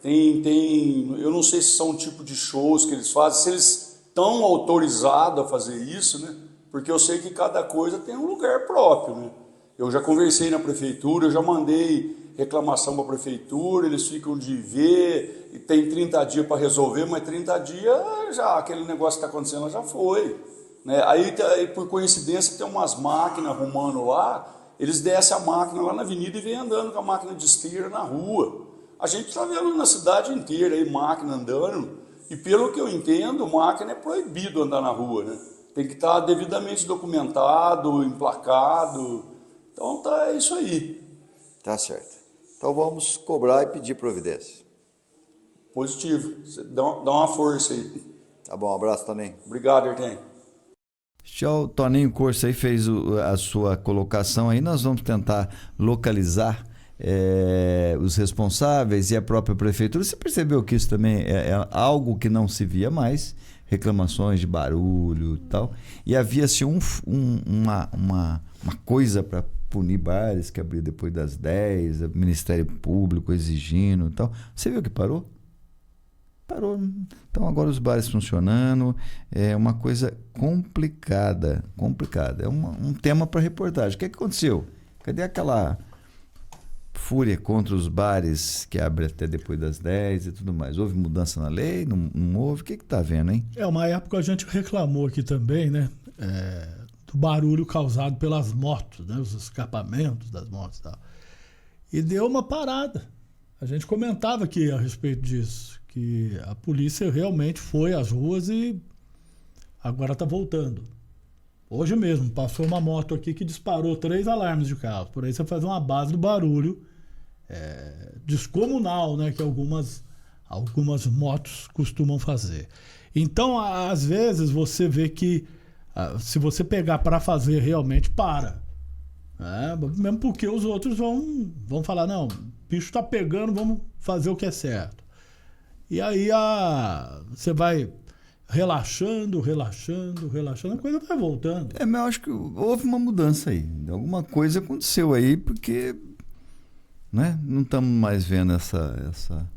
Eu não sei se são um tipo de shows que eles fazem, se eles estão autorizados a fazer isso, né? Porque eu sei que cada coisa tem um lugar próprio, né? Eu já conversei na prefeitura, eu já mandei reclamação para a prefeitura, eles ficam de ver, e tem 30 dias para resolver, mas 30 dias já, aquele negócio que está acontecendo já foi. Né? Aí, por coincidência, tem umas máquinas arrumando lá, eles descem a máquina lá na avenida e vêm andando com a máquina de esteira na rua. A gente está vendo na cidade inteira aí máquina andando, e pelo que eu entendo, máquina é proibido andar na rua, né? Tem que estar devidamente documentado, emplacado. Então é isso aí. Tá certo. Então vamos cobrar e pedir providência. Positivo. Dá uma força aí. Tá bom, um abraço também. Obrigado, Artem. O Toninho Corso aí fez a sua colocação aí. Nós vamos tentar localizar os responsáveis e a própria prefeitura. Você percebeu que isso também é algo que não se via mais, reclamações de barulho e tal, e havia-se uma coisa para punir bares que abriam depois das 10, o Ministério Público exigindo e tal. Você viu que parou? Parou. Então agora os bares funcionando, é uma coisa complicada, é um tema para reportagem. O que aconteceu? Cadê aquela fúria contra os bares que abrem até depois das 10 e tudo mais? Houve mudança na lei? Não houve? O que está vendo, hein? Uma época a gente reclamou aqui também, né? Do barulho causado pelas motos, né? Os escapamentos das motos e tal. E deu uma parada. A gente comentava aqui a respeito disso, que a polícia realmente foi às ruas e agora está voltando. Hoje mesmo, passou uma moto aqui que disparou 3 alarmes de carro. Por aí você faz uma base do barulho descomunal, né, que algumas motos costumam fazer. Então, às vezes, você vê que se você pegar para fazer, realmente para. Mesmo porque os outros vão falar, não, o bicho está pegando, vamos fazer o que é certo. E aí você vai relaxando, a coisa vai voltando. Mas eu acho que houve uma mudança aí. Alguma coisa aconteceu aí, porque, né, não estamos mais vendo essa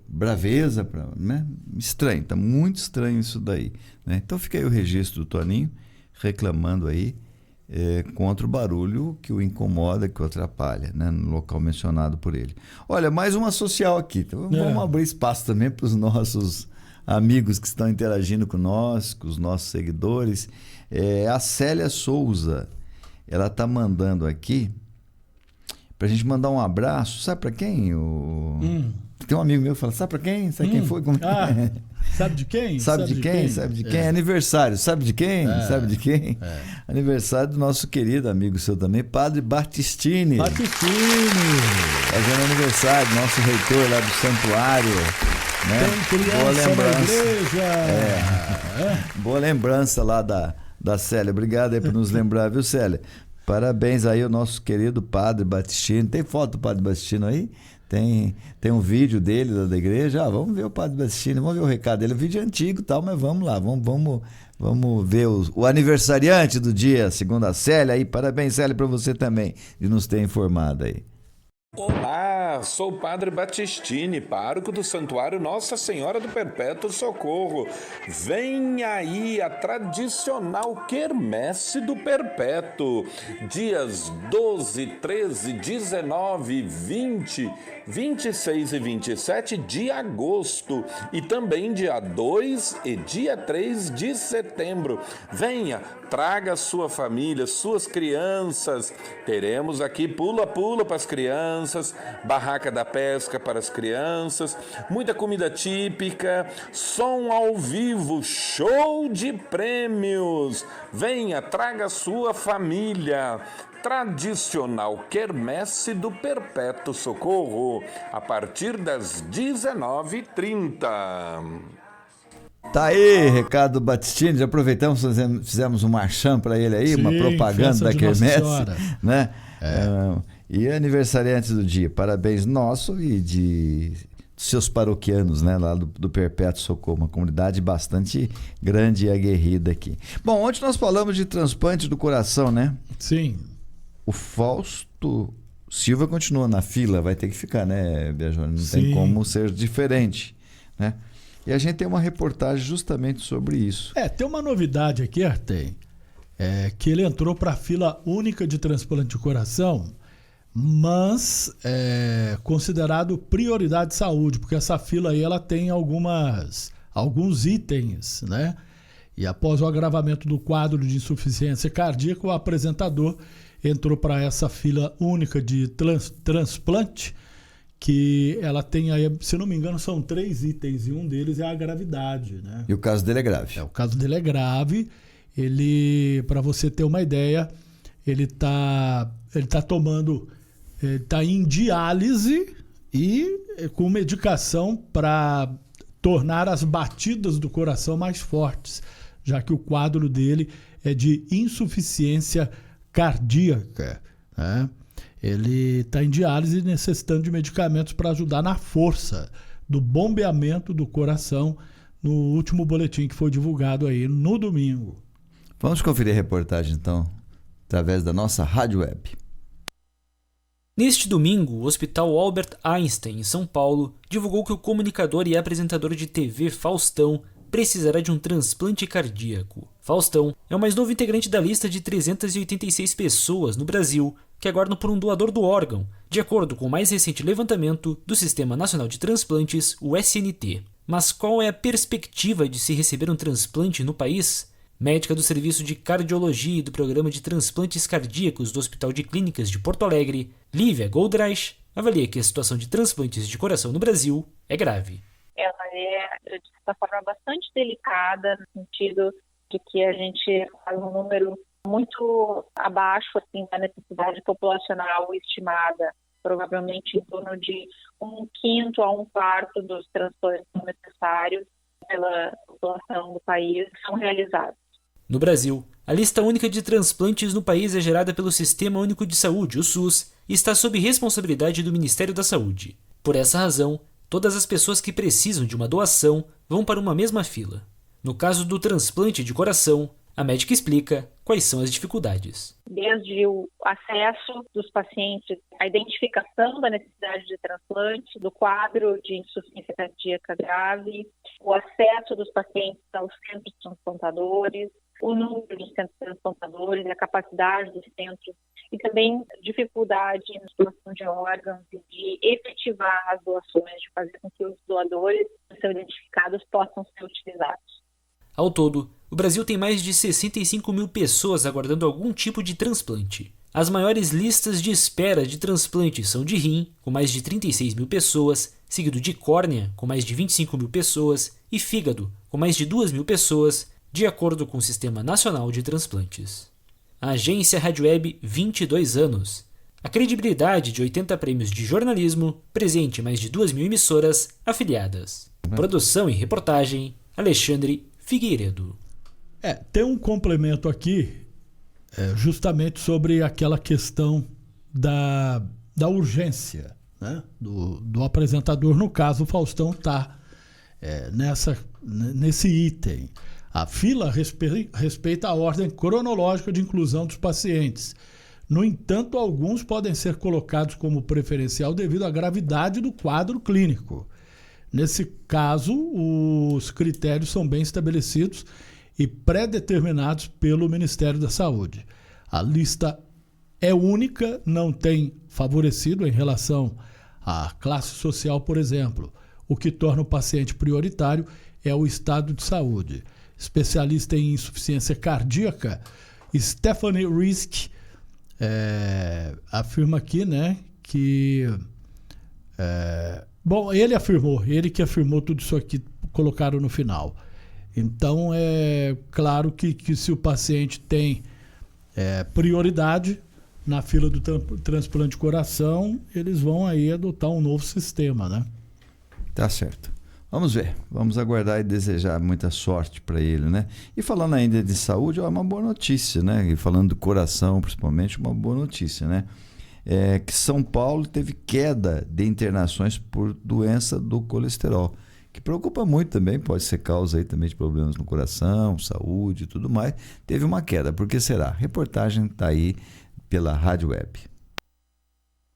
braveza, né? Estranho, está muito estranho isso daí, né? Então fica aí o registro do Toninho reclamando aí contra o barulho que o incomoda, que o atrapalha, né, no local mencionado por ele. Olha, mais uma social aqui. Então, vamos abrir espaço também para os nossos amigos que estão interagindo com nós, com os nossos seguidores. A Célia Souza, ela está mandando aqui para a gente mandar um abraço. Sabe para quem? Tem um amigo meu que fala, sabe para quem? Sabe quem foi? Sabe de quem? Sabe de quem? Aniversário. Sabe de quem? Sabe de quem? Aniversário do nosso querido amigo seu também, Padre Battistini. Fazendo aniversário, nosso reitor lá do santuário. Né? Tem criança na igreja. Boa lembrança lá da Célia. Obrigado aí por nos lembrar, viu, Célia? Parabéns aí ao nosso querido Padre Battistini. Tem foto do Padre Battistini aí? Tem um vídeo dele da igreja. Vamos ver o Padre Battistini, vamos ver o recado dele. É um vídeo antigo e tal, mas vamos lá. Vamos ver o aniversariante do dia, segundo a Célia. Aí, parabéns, Célia, para você também, de nos ter informado aí. Olá, sou o Padre Battistini, pároco do Santuário Nossa Senhora do Perpétuo Socorro. Vem aí a tradicional Quermesse do Perpétuo, dias 12, 13, 19, 20, 26 e 27 de agosto e também dia 2 e dia 3 de setembro. Venha, traga sua família, suas crianças. Teremos aqui pula-pula para as crianças, barraca da pesca para as crianças, muita comida típica, som ao vivo, show de prêmios. Venha, traga sua família. Tradicional Quermesse do Perpétuo Socorro, a partir das 19h30. Tá aí, recado do Battistini. Já aproveitamos, fizemos um marchão para ele aí, uma propaganda da Quermesse, né? E aniversariante do dia, parabéns nosso e de seus paroquianos, né, lá do Perpétuo Socorro, uma comunidade bastante grande e aguerrida aqui. Bom, ontem nós falamos de transplante do coração, né? Sim. O Fausto Silva continua na fila, vai ter que ficar, né, Biagione? Não tem como ser diferente, né? E a gente tem uma reportagem justamente sobre isso. Tem uma novidade aqui, Artem, que ele entrou para a fila única de transplante de coração, mas é considerado prioridade de saúde, porque essa fila aí ela tem alguns itens, né? E após o agravamento do quadro de insuficiência cardíaca, o apresentador entrou para essa fila única de transplante, que ela tem aí, se não me engano, são 3 itens, e um deles é a gravidade, né? E o caso dele é grave. O caso dele é grave. Ele, para você ter uma ideia, ele tá em diálise e com medicação para tornar as batidas do coração mais fortes, já que o quadro dele é de insuficiência cardíaca, né? Ele está em diálise necessitando de medicamentos para ajudar na força do bombeamento do coração, no último boletim que foi divulgado aí no domingo. Vamos conferir a reportagem então, através da nossa rádio web. Neste domingo, o Hospital Albert Einstein, em São Paulo, divulgou que o comunicador e apresentador de TV Faustão precisará de um transplante cardíaco. Faustão é o mais novo integrante da lista de 386 pessoas no Brasil que aguardam por um doador do órgão, de acordo com o mais recente levantamento do Sistema Nacional de Transplantes, o SNT. Mas qual é a perspectiva de se receber um transplante no país? Médica do Serviço de Cardiologia e do Programa de Transplantes Cardíacos do Hospital de Clínicas de Porto Alegre, Lívia Goldreich, avalia que a situação de transplantes de coração no Brasil é grave. Ela é, de certa forma, bastante delicada, no sentido de que a gente faz um número muito abaixo assim, da necessidade populacional estimada, provavelmente em torno de 1/5 a 1/4 dos transplantes necessários pela população do país são realizados. No Brasil, a lista única de transplantes no país é gerada pelo Sistema Único de Saúde, o SUS, e está sob responsabilidade do Ministério da Saúde. Por essa razão, todas as pessoas que precisam de uma doação vão para uma mesma fila. No caso do transplante de coração, a médica explica quais são as dificuldades. Desde o acesso dos pacientes, a identificação da necessidade de transplante, do quadro de insuficiência cardíaca grave, o acesso dos pacientes aos centros transplantadores, o número de centros transplantadores, a capacidade dos centros e também dificuldade na doação de órgãos e de efetivar as doações, de fazer com que os doadores que são identificados possam ser utilizados. Ao todo, o Brasil tem mais de 65 mil pessoas aguardando algum tipo de transplante. As maiores listas de espera de transplante são de rim, com mais de 36 mil pessoas, seguido de córnea, com mais de 25 mil pessoas, e fígado, com mais de 2 mil pessoas, de acordo com o Sistema Nacional de Transplantes. A agência Rádio Web, 22 anos. A credibilidade de 80 prêmios de jornalismo, presente em mais de 2 mil emissoras afiliadas. Produção e reportagem, Alexandre Figueiredo. Tem um complemento aqui, justamente sobre aquela questão da urgência, né? do apresentador. No caso, o Faustão está nesse item. A fila respeita a ordem cronológica de inclusão dos pacientes. No entanto, alguns podem ser colocados como preferencial devido à gravidade do quadro clínico. Nesse caso, os critérios são bem estabelecidos e pré-determinados pelo Ministério da Saúde. A lista é única, não tem favorecido em relação à classe social, por exemplo. O que torna o paciente prioritário é o estado de saúde. Especialista em insuficiência cardíaca, Stephanie Risk afirma aqui, né, que... ele que afirmou tudo isso aqui, colocaram no final. Então, é claro que se o paciente tem prioridade na fila do transplante de coração, eles vão aí adotar um novo sistema, né? Tá certo. Vamos ver, vamos aguardar e desejar muita sorte para ele, né? E falando ainda de saúde, é uma boa notícia, né? E falando do coração, principalmente, uma boa notícia, né? Que São Paulo teve queda de internações por doença do colesterol, que preocupa muito também, pode ser causa aí também de problemas no coração, saúde e tudo mais. Teve uma queda, por que será? A reportagem está aí pela Rádio Web.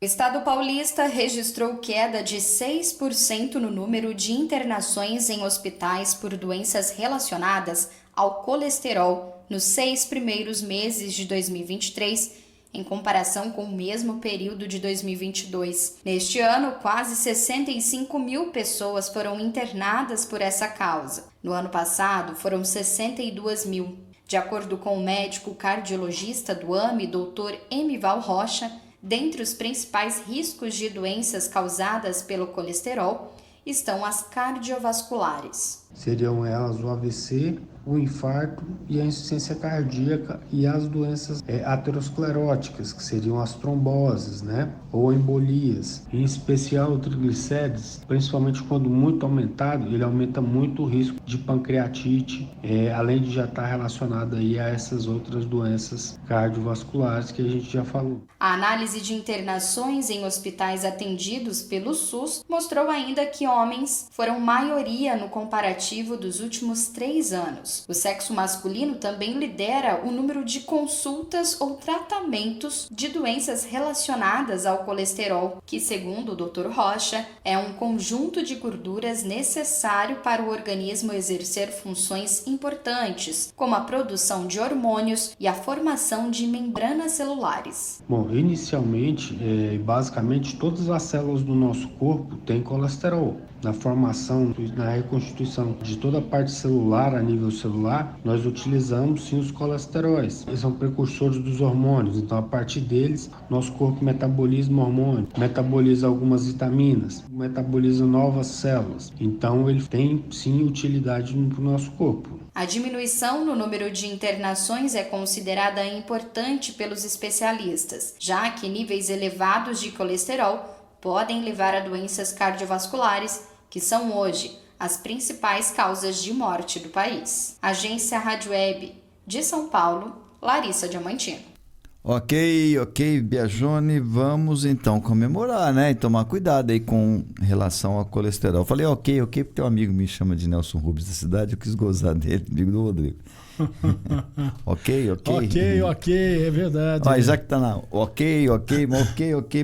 O estado paulista registrou queda de 6% no número de internações em hospitais por doenças relacionadas ao colesterol nos 6 primeiros meses de 2023, em comparação com o mesmo período de 2022. Neste ano, quase 65 mil pessoas foram internadas por essa causa. No ano passado, foram 62 mil. De acordo com o médico cardiologista do AME, Dr. Emival Rocha, dentre os principais riscos de doenças causadas pelo colesterol estão as cardiovasculares. Seriam elas o AVC, o infarto e a insuficiência cardíaca e as doenças ateroscleróticas, que seriam as tromboses, né? Ou embolias. Em especial o triglicérides, principalmente quando muito aumentado, ele aumenta muito o risco de pancreatite, além de já estar relacionado aí a essas outras doenças cardiovasculares que a gente já falou. A análise de internações em hospitais atendidos pelo SUS mostrou ainda que homens foram maioria no comparativo dos últimos 3 anos. O sexo masculino também lidera o número de consultas ou tratamentos de doenças relacionadas ao colesterol, que, segundo o Dr. Rocha, é um conjunto de gorduras necessário para o organismo exercer funções importantes, como a produção de hormônios e a formação de membranas celulares. Bom, inicialmente, basicamente, todas as células do nosso corpo têm colesterol. Na formação, na reconstituição de toda a parte celular, a nível celular, nós utilizamos sim os colesteróis. Eles são precursores dos hormônios, então a partir deles, nosso corpo metaboliza hormônio, metaboliza algumas vitaminas, metaboliza novas células. Então ele tem sim utilidade para o nosso corpo. A diminuição no número de internações é considerada importante pelos especialistas, já que níveis elevados de colesterol podem levar a doenças cardiovasculares, que são hoje as principais causas de morte do país. Agência Rádio Web de São Paulo, Larissa Diamantino. Ok, Biagione, vamos então comemorar, né? E tomar cuidado aí com relação ao colesterol. Falei ok, porque tem um amigo que me chama de Nelson Rubens da cidade, eu quis gozar dele, amigo do Rodrigo. Ok, é verdade. Ó, já que tá na ok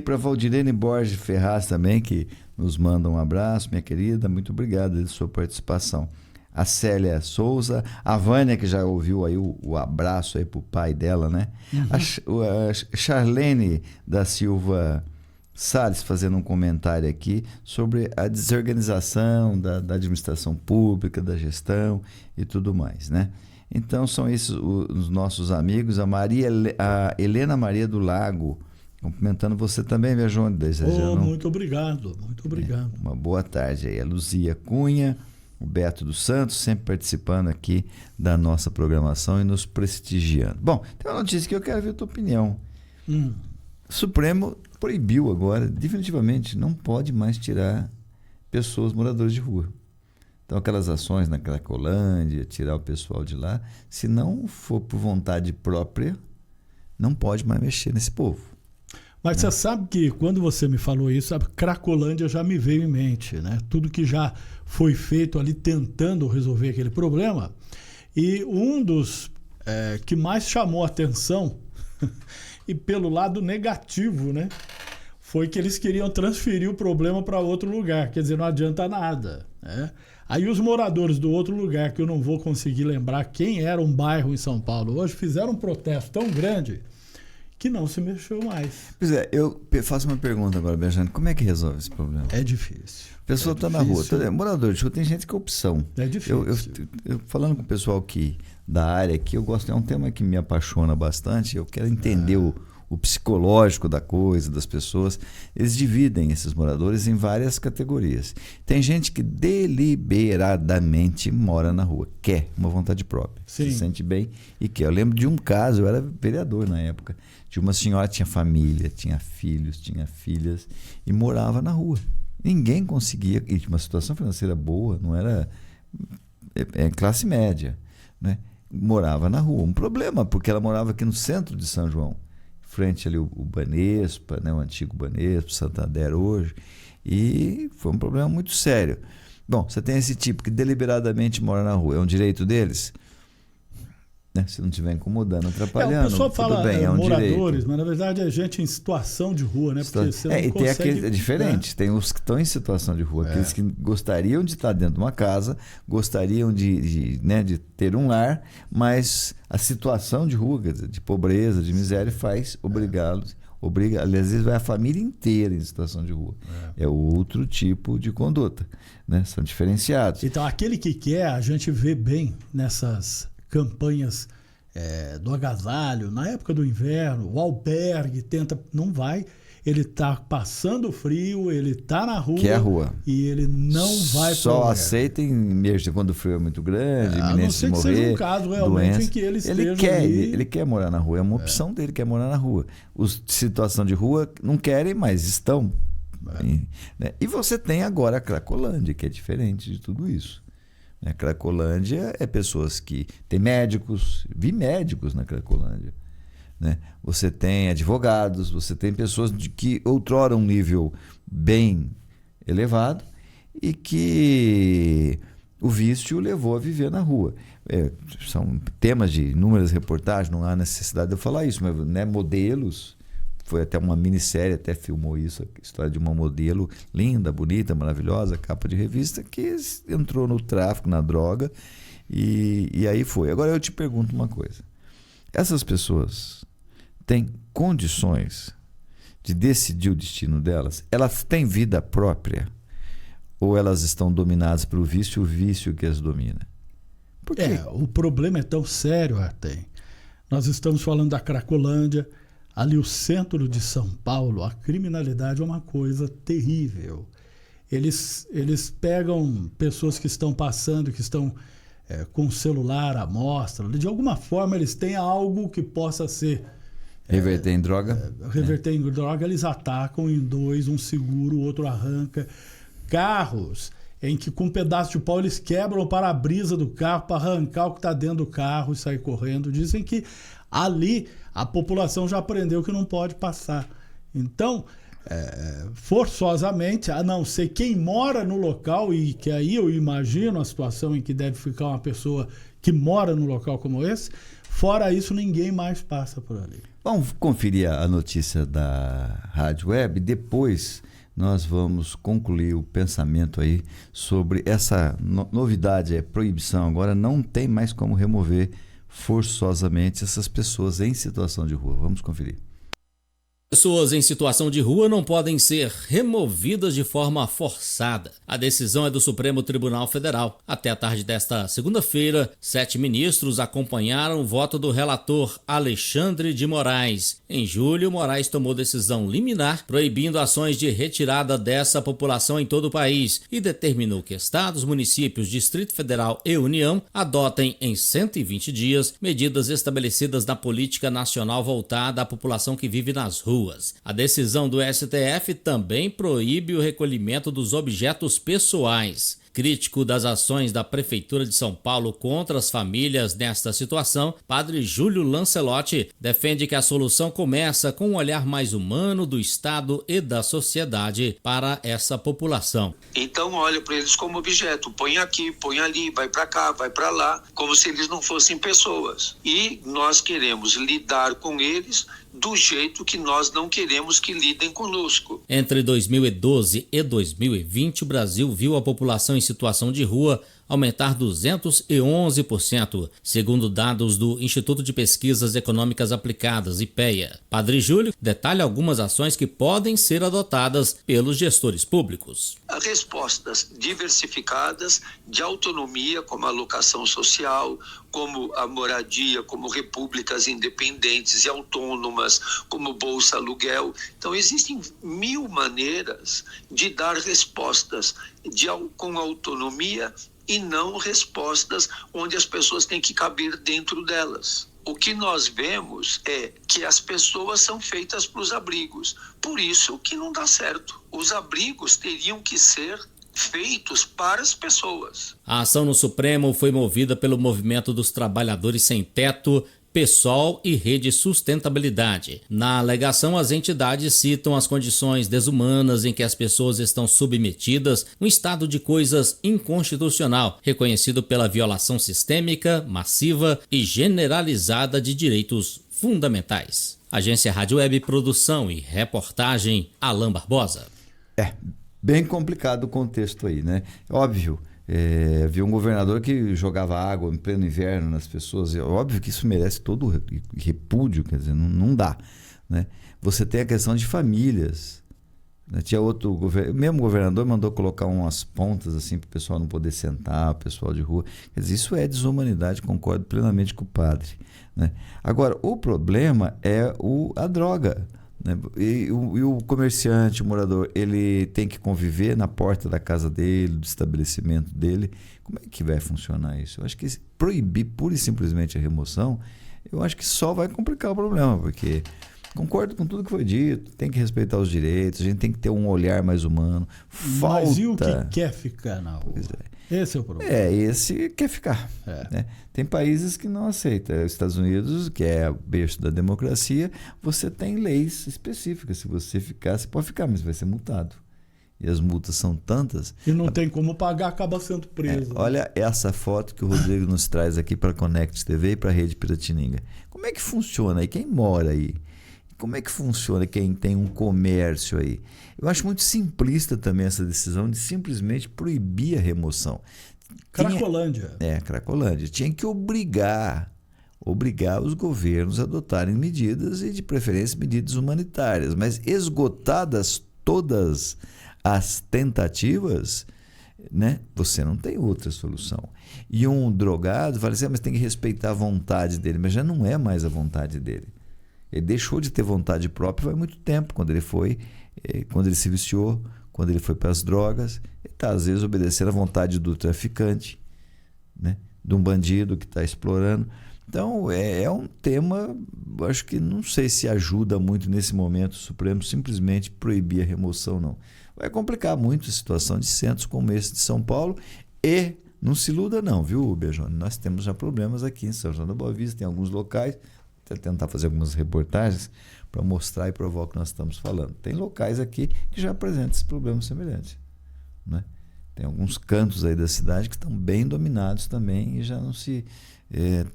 para Valdirene Borges Ferraz também, que nos manda um abraço, minha querida, muito obrigado pela sua participação. A Célia Souza, a Vânia, que já ouviu aí o abraço aí pro pai dela, né? Uhum. A Charlene da Silva Salles fazendo um comentário aqui sobre a desorganização da administração pública, da gestão e tudo mais, né? Então são esses os nossos amigos, a Helena Maria do Lago, cumprimentando você também, Biagione, desejando... Muito obrigado. Uma boa tarde aí. A Luzia Cunha, o Beto dos Santos, sempre participando aqui da nossa programação e nos prestigiando. Bom, tem uma notícia que eu quero ver a tua opinião. O Supremo proibiu agora, definitivamente, não pode mais tirar pessoas moradores de rua. Então, aquelas ações na Cracolândia, tirar o pessoal de lá, se não for por vontade própria, não pode mais mexer nesse povo. Mas você sabe que quando você me falou isso, a Cracolândia já me veio em mente, né? Tudo que já foi feito ali tentando resolver aquele problema. E um dos que mais chamou a atenção, e pelo lado negativo, né? Foi que eles queriam transferir o problema para outro lugar. Quer dizer, não adianta nada, né? Aí os moradores do outro lugar, que eu não vou conseguir lembrar quem era um bairro em São Paulo hoje, fizeram um protesto tão grande que não se mexeu mais. Pois é, eu faço uma pergunta agora, Biagione, como é que resolve esse problema? É difícil. A pessoa está na rua, morador de rua, tem gente que é opção. É difícil. Eu falando com o pessoal aqui da área aqui, eu gosto, é um tema que me apaixona bastante, eu quero entender o psicológico da coisa, das pessoas. Eles dividem esses moradores em várias categorias. Tem gente que deliberadamente mora na rua, quer, uma vontade própria, se sente bem e quer. Eu lembro de um caso, eu era vereador na época, de uma senhora que tinha família, tinha filhos, tinha filhas e morava na rua. Ninguém conseguia, e tinha uma situação financeira boa, não era classe média, né? Morava na rua. Um problema, porque ela morava aqui no centro de São João, frente ali o Banespa, né? O antigo Banespa, Santander hoje, e foi um problema muito sério. Bom, você tem esse tipo que deliberadamente mora na rua, é um direito deles? Né? Se não estiver incomodando, atrapalhando, o pessoal fala bem, é um moradores, direito. mas na verdade é gente em situação de rua, né? Porque você não e tem consegue, aquele, é diferente, né? Tem os que estão em situação de rua, aqueles que gostariam de estar dentro de uma casa, gostariam de ter um lar, mas a situação de rua, de pobreza, de miséria, faz obrigá-los, às vezes vai a família inteira em situação de rua. É outro tipo de conduta, né? São diferenciados. Então, aquele que quer, a gente vê bem nessas campanhas do agasalho, na época do inverno, o albergue tenta, não vai, ele está passando frio, ele está na rua, quer a rua e ele não vai só aceita em emergência quando o frio é muito grande, iminência de morrer, que seja um caso realmente doença. Em que ele esteja ele quer morar na rua, é uma opção dele, quer morar na rua. Os de situação de rua não querem, mas estão. Né? E você tem agora a Cracolândia, que é diferente de tudo isso. A Cracolândia é pessoas que... Tem médicos, vi médicos na Cracolândia. Né? Você tem advogados, você tem pessoas que outrora um nível bem elevado e que o vício levou a viver na rua. São temas de inúmeras reportagens, não há necessidade de eu falar isso, mas né, modelos... Foi até uma minissérie, até filmou isso, a história de uma modelo linda, bonita, maravilhosa, capa de revista, que entrou no tráfico, na droga, e aí foi. Agora eu te pergunto uma coisa. Essas pessoas têm condições de decidir o destino delas? Elas têm vida própria? Ou elas estão dominadas pelo vício, o vício que as domina? Por quê? O problema é tão sério, Artem. Nós estamos falando da Cracolândia. Ali o centro de São Paulo, a criminalidade é uma coisa terrível. Eles pegam pessoas que estão passando, que estão com o celular à mostra. De alguma forma eles têm algo que possa ser... reverter em droga? Reverter em droga, eles atacam em dois, um segura, o outro arranca. Carros em que com um pedaço de pau eles quebram o para-brisa do carro para arrancar o que está dentro do carro e sair correndo. Dizem que ali a população já aprendeu que não pode passar. Então, forçosamente, a não ser quem mora no local, e que aí eu imagino a situação em que deve ficar uma pessoa que mora num local como esse, fora isso ninguém mais passa por ali. Vamos conferir a notícia da Rádio Web, depois nós vamos concluir o pensamento aí sobre essa novidade, proibição. Agora não tem mais como remover forçosamente essas pessoas em situação de rua. Vamos conferir. Pessoas em situação de rua não podem ser removidas de forma forçada. A decisão é do Supremo Tribunal Federal. Até a tarde desta segunda-feira, 7 ministros acompanharam o voto do relator Alexandre de Moraes. Em julho, Moraes tomou decisão liminar proibindo ações de retirada dessa população em todo o país e determinou que estados, municípios, Distrito Federal e União adotem em 120 dias medidas estabelecidas na Política Nacional voltada à população que vive nas ruas. A decisão do STF também proíbe o recolhimento dos objetos pessoais. Crítico das ações da Prefeitura de São Paulo contra as famílias nesta situação, Padre Júlio Lancelotti defende que a solução começa com um olhar mais humano do Estado e da sociedade para essa população. Então olha para eles como objeto, põe aqui, põe ali, vai para cá, vai para lá, como se eles não fossem pessoas. E nós queremos lidar com eles do jeito que nós não queremos que lidem conosco. Entre 2012 e 2020, o Brasil viu a população em situação de rua aumentar 211%, segundo dados do Instituto de Pesquisas Econômicas Aplicadas, IPEA. Padre Júlio detalha algumas ações que podem ser adotadas pelos gestores públicos. Respostas diversificadas de autonomia, como a locação social, como a moradia, como repúblicas independentes e autônomas, como bolsa aluguel. Então existem 1000 maneiras de dar respostas com autonomia e não respostas onde as pessoas têm que caber dentro delas. O que nós vemos é que as pessoas são feitas para os abrigos. Por isso que não dá certo. Os abrigos teriam que ser feitos para as pessoas. A ação no Supremo foi movida pelo Movimento dos Trabalhadores Sem Teto, PSOL e Rede Sustentabilidade. Na alegação, as entidades citam as condições desumanas em que as pessoas estão submetidas, um estado de coisas inconstitucional, reconhecido pela violação sistêmica, massiva e generalizada de direitos fundamentais. Agência Rádio Web, produção e reportagem, Alain Barbosa. Bem complicado o contexto aí, né? Óbvio. Havia um governador que jogava água em pleno inverno nas pessoas. É óbvio que isso merece todo o repúdio, quer dizer, não dá, né? Você tem a questão de famílias, né? Tinha outro o mesmo governador mandou colocar umas pontas assim para o pessoal não poder sentar, o pessoal de rua. Quer dizer, isso é desumanidade, concordo plenamente com o padre, né? Agora, o problema é a droga. E o comerciante, o morador, ele tem que conviver na porta da casa dele, do estabelecimento dele. Como é que vai funcionar isso? Eu acho que proibir pura e simplesmente a remoção, eu acho que só vai complicar o problema, porque concordo com tudo que foi dito, tem que respeitar os direitos, a gente tem que ter um olhar mais humano. Mas e o que quer ficar na rua? Pois é. Esse é o problema. Esse quer ficar. Né? Tem países que não aceitam. Os Estados Unidos, que é o berço da democracia, você tem leis específicas. Se você ficar, você pode ficar, mas vai ser multado. E as multas são tantas. E não tem como pagar, acaba sendo preso. Olha essa foto que o Rodrigo nos traz aqui para a Connect TV e para a Rede Piratininga. Como é que funciona aí? Quem mora aí? Como é que funciona quem tem um comércio aí? Eu acho muito simplista também essa decisão de simplesmente proibir a remoção. Cracolândia. Cracolândia. Tinha que obrigar os governos a adotarem medidas e, de preferência, medidas humanitárias. Mas esgotadas todas as tentativas, né, você não tem outra solução. E um drogado fala assim, mas tem que respeitar a vontade dele. Mas já não é mais a vontade dele. Ele deixou de ter vontade própria faz muito tempo, quando ele se viciou, quando ele foi para as drogas. Ele está, às vezes, obedecendo à vontade do traficante, né? De um bandido que está explorando. Então, é um tema, acho que não sei se ajuda muito nesse momento o Supremo simplesmente proibir a remoção, não. Vai complicar muito a situação de centros como esse de São Paulo e não se iluda não, viu, Bejone? Nós temos já problemas aqui em São João da Boa Vista, tem alguns locais. tentar fazer algumas reportagens para mostrar e provar o que nós estamos falando. Tem locais aqui que já apresentam esse problema semelhante, né? Tem alguns cantos aí da cidade que estão bem dominados também e já não se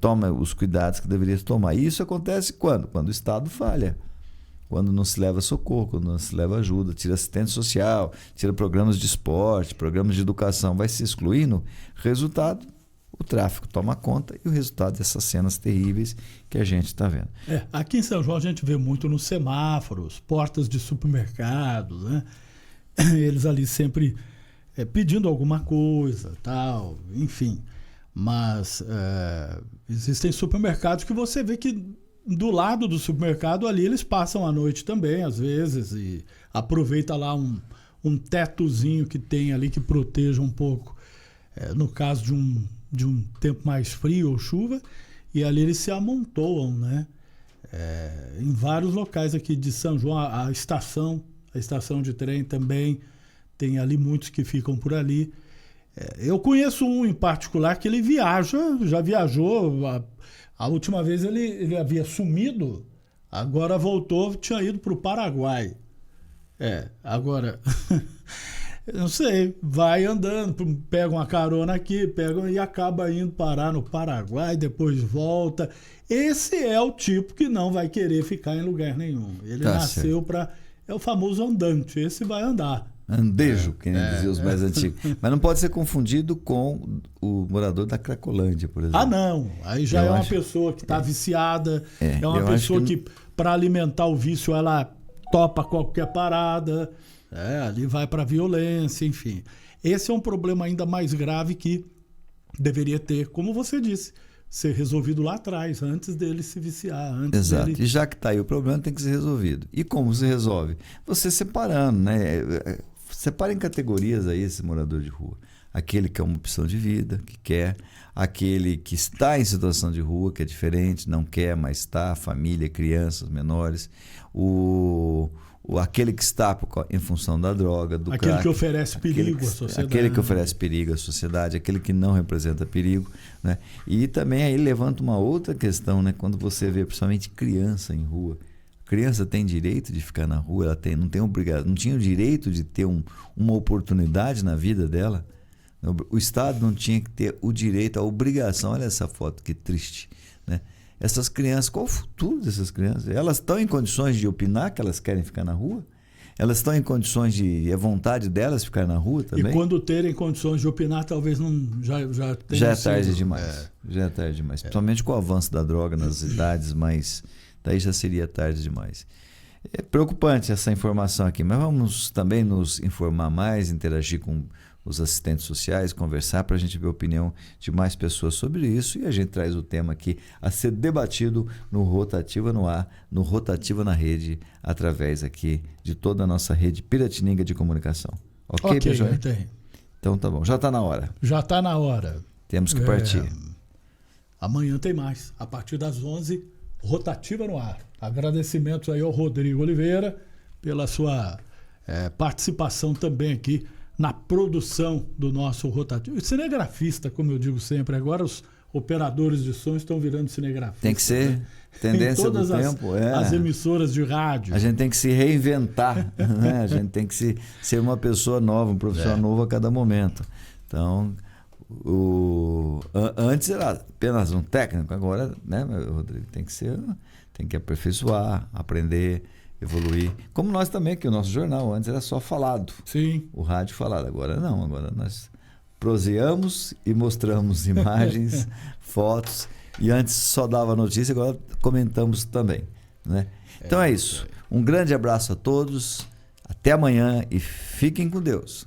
toma os cuidados que deveria tomar. E isso acontece quando? Quando o Estado falha. Quando não se leva socorro, quando não se leva ajuda, tira assistente social, tira programas de esporte, programas de educação, vai se excluindo. Resultado, o tráfico toma conta e o resultado dessas cenas terríveis que a gente está vendo. Aqui em São João a gente vê muito nos semáforos, portas de supermercados, né? Eles ali sempre pedindo alguma coisa, tal, enfim. Mas existem supermercados que você vê que do lado do supermercado ali eles passam a noite também, às vezes, e aproveita lá um tetozinho que tem ali que proteja um pouco, no caso de um tempo mais frio ou chuva, e ali eles se amontoam, né? Em vários locais aqui de São João, a estação de trem também, tem ali muitos que ficam por ali. Eu conheço um em particular que ele já viajou, a última vez ele havia sumido, agora voltou, tinha ido para o Paraguai. Agora, eu não sei, vai andando, pega uma carona aqui, e acaba indo parar no Paraguai, depois volta. Esse é o tipo que não vai querer ficar em lugar nenhum. Ele nasceu para... É o famoso andante, esse vai andar. Andejo, que nem diziam os mais antigos. Mas não pode ser confundido com o morador da Cracolândia, por exemplo. Não. Aí já é uma pessoa que está viciada, é uma pessoa que para alimentar o vício, ela topa qualquer parada, ali vai para violência, enfim. Esse é um problema ainda mais grave que deveria ter, como você disse, ser resolvido lá atrás, antes dele se viciar. Exato. E já que está aí o problema, tem que ser resolvido. E como se resolve? Você separando, né? Separa em categorias aí esse morador de rua. Aquele que é uma opção de vida, que quer. Aquele que está em situação de rua, que é diferente, não quer, mas está. Família, crianças, menores. Aquele que está em função da droga, do aquele crack, que oferece perigo à sociedade. Aquele que oferece perigo à sociedade, aquele que não representa perigo, né? E também aí levanta uma outra questão, né? Quando você vê principalmente criança em rua. Criança tem direito de ficar na rua, não tinha o direito de ter uma oportunidade na vida dela. O Estado não tinha que ter o direito, a obrigação. Olha essa foto, que triste, né? Essas crianças, qual o futuro dessas crianças? Elas estão em condições de opinar que elas querem ficar na rua? Elas estão em condições de... É vontade delas ficar na rua também? E quando terem condições de opinar, talvez não... Já tenha já é tarde demais. Já é tarde demais. Principalmente com o avanço da droga nas idades, mas daí já seria tarde demais. É preocupante essa informação aqui, mas vamos também nos informar mais, interagir com os assistentes sociais, conversar para a gente ver a opinião de mais pessoas sobre isso, e a gente traz o tema aqui a ser debatido no Rotativa no Ar, no Rotativa na Rede, através aqui de toda a nossa rede Piratininga de comunicação. Ok, Bejone? Então tá bom, já está na hora. Já está na hora. Temos que partir. Amanhã tem mais, a partir das 11, Rotativa no Ar. Agradecimentos aí ao Rodrigo Oliveira pela sua participação também aqui na produção do nosso Rotativo. O cinegrafista, como eu digo sempre, agora os operadores de som estão virando cinegrafistas. Tem que ser, né? Tendência do tempo. As emissoras de rádio. A gente tem que se reinventar, né? A gente tem que ser uma pessoa nova, um profissional novo a cada momento. Então, antes era apenas um técnico, agora, né, Rodrigo, tem que aperfeiçoar, aprender, evoluir. Como nós também, que o nosso jornal antes era só falado. Sim. O rádio falado. Agora não, agora nós proseamos e mostramos imagens, fotos, e antes só dava notícia, agora comentamos também, né? Então é isso. Um grande abraço a todos, até amanhã e fiquem com Deus.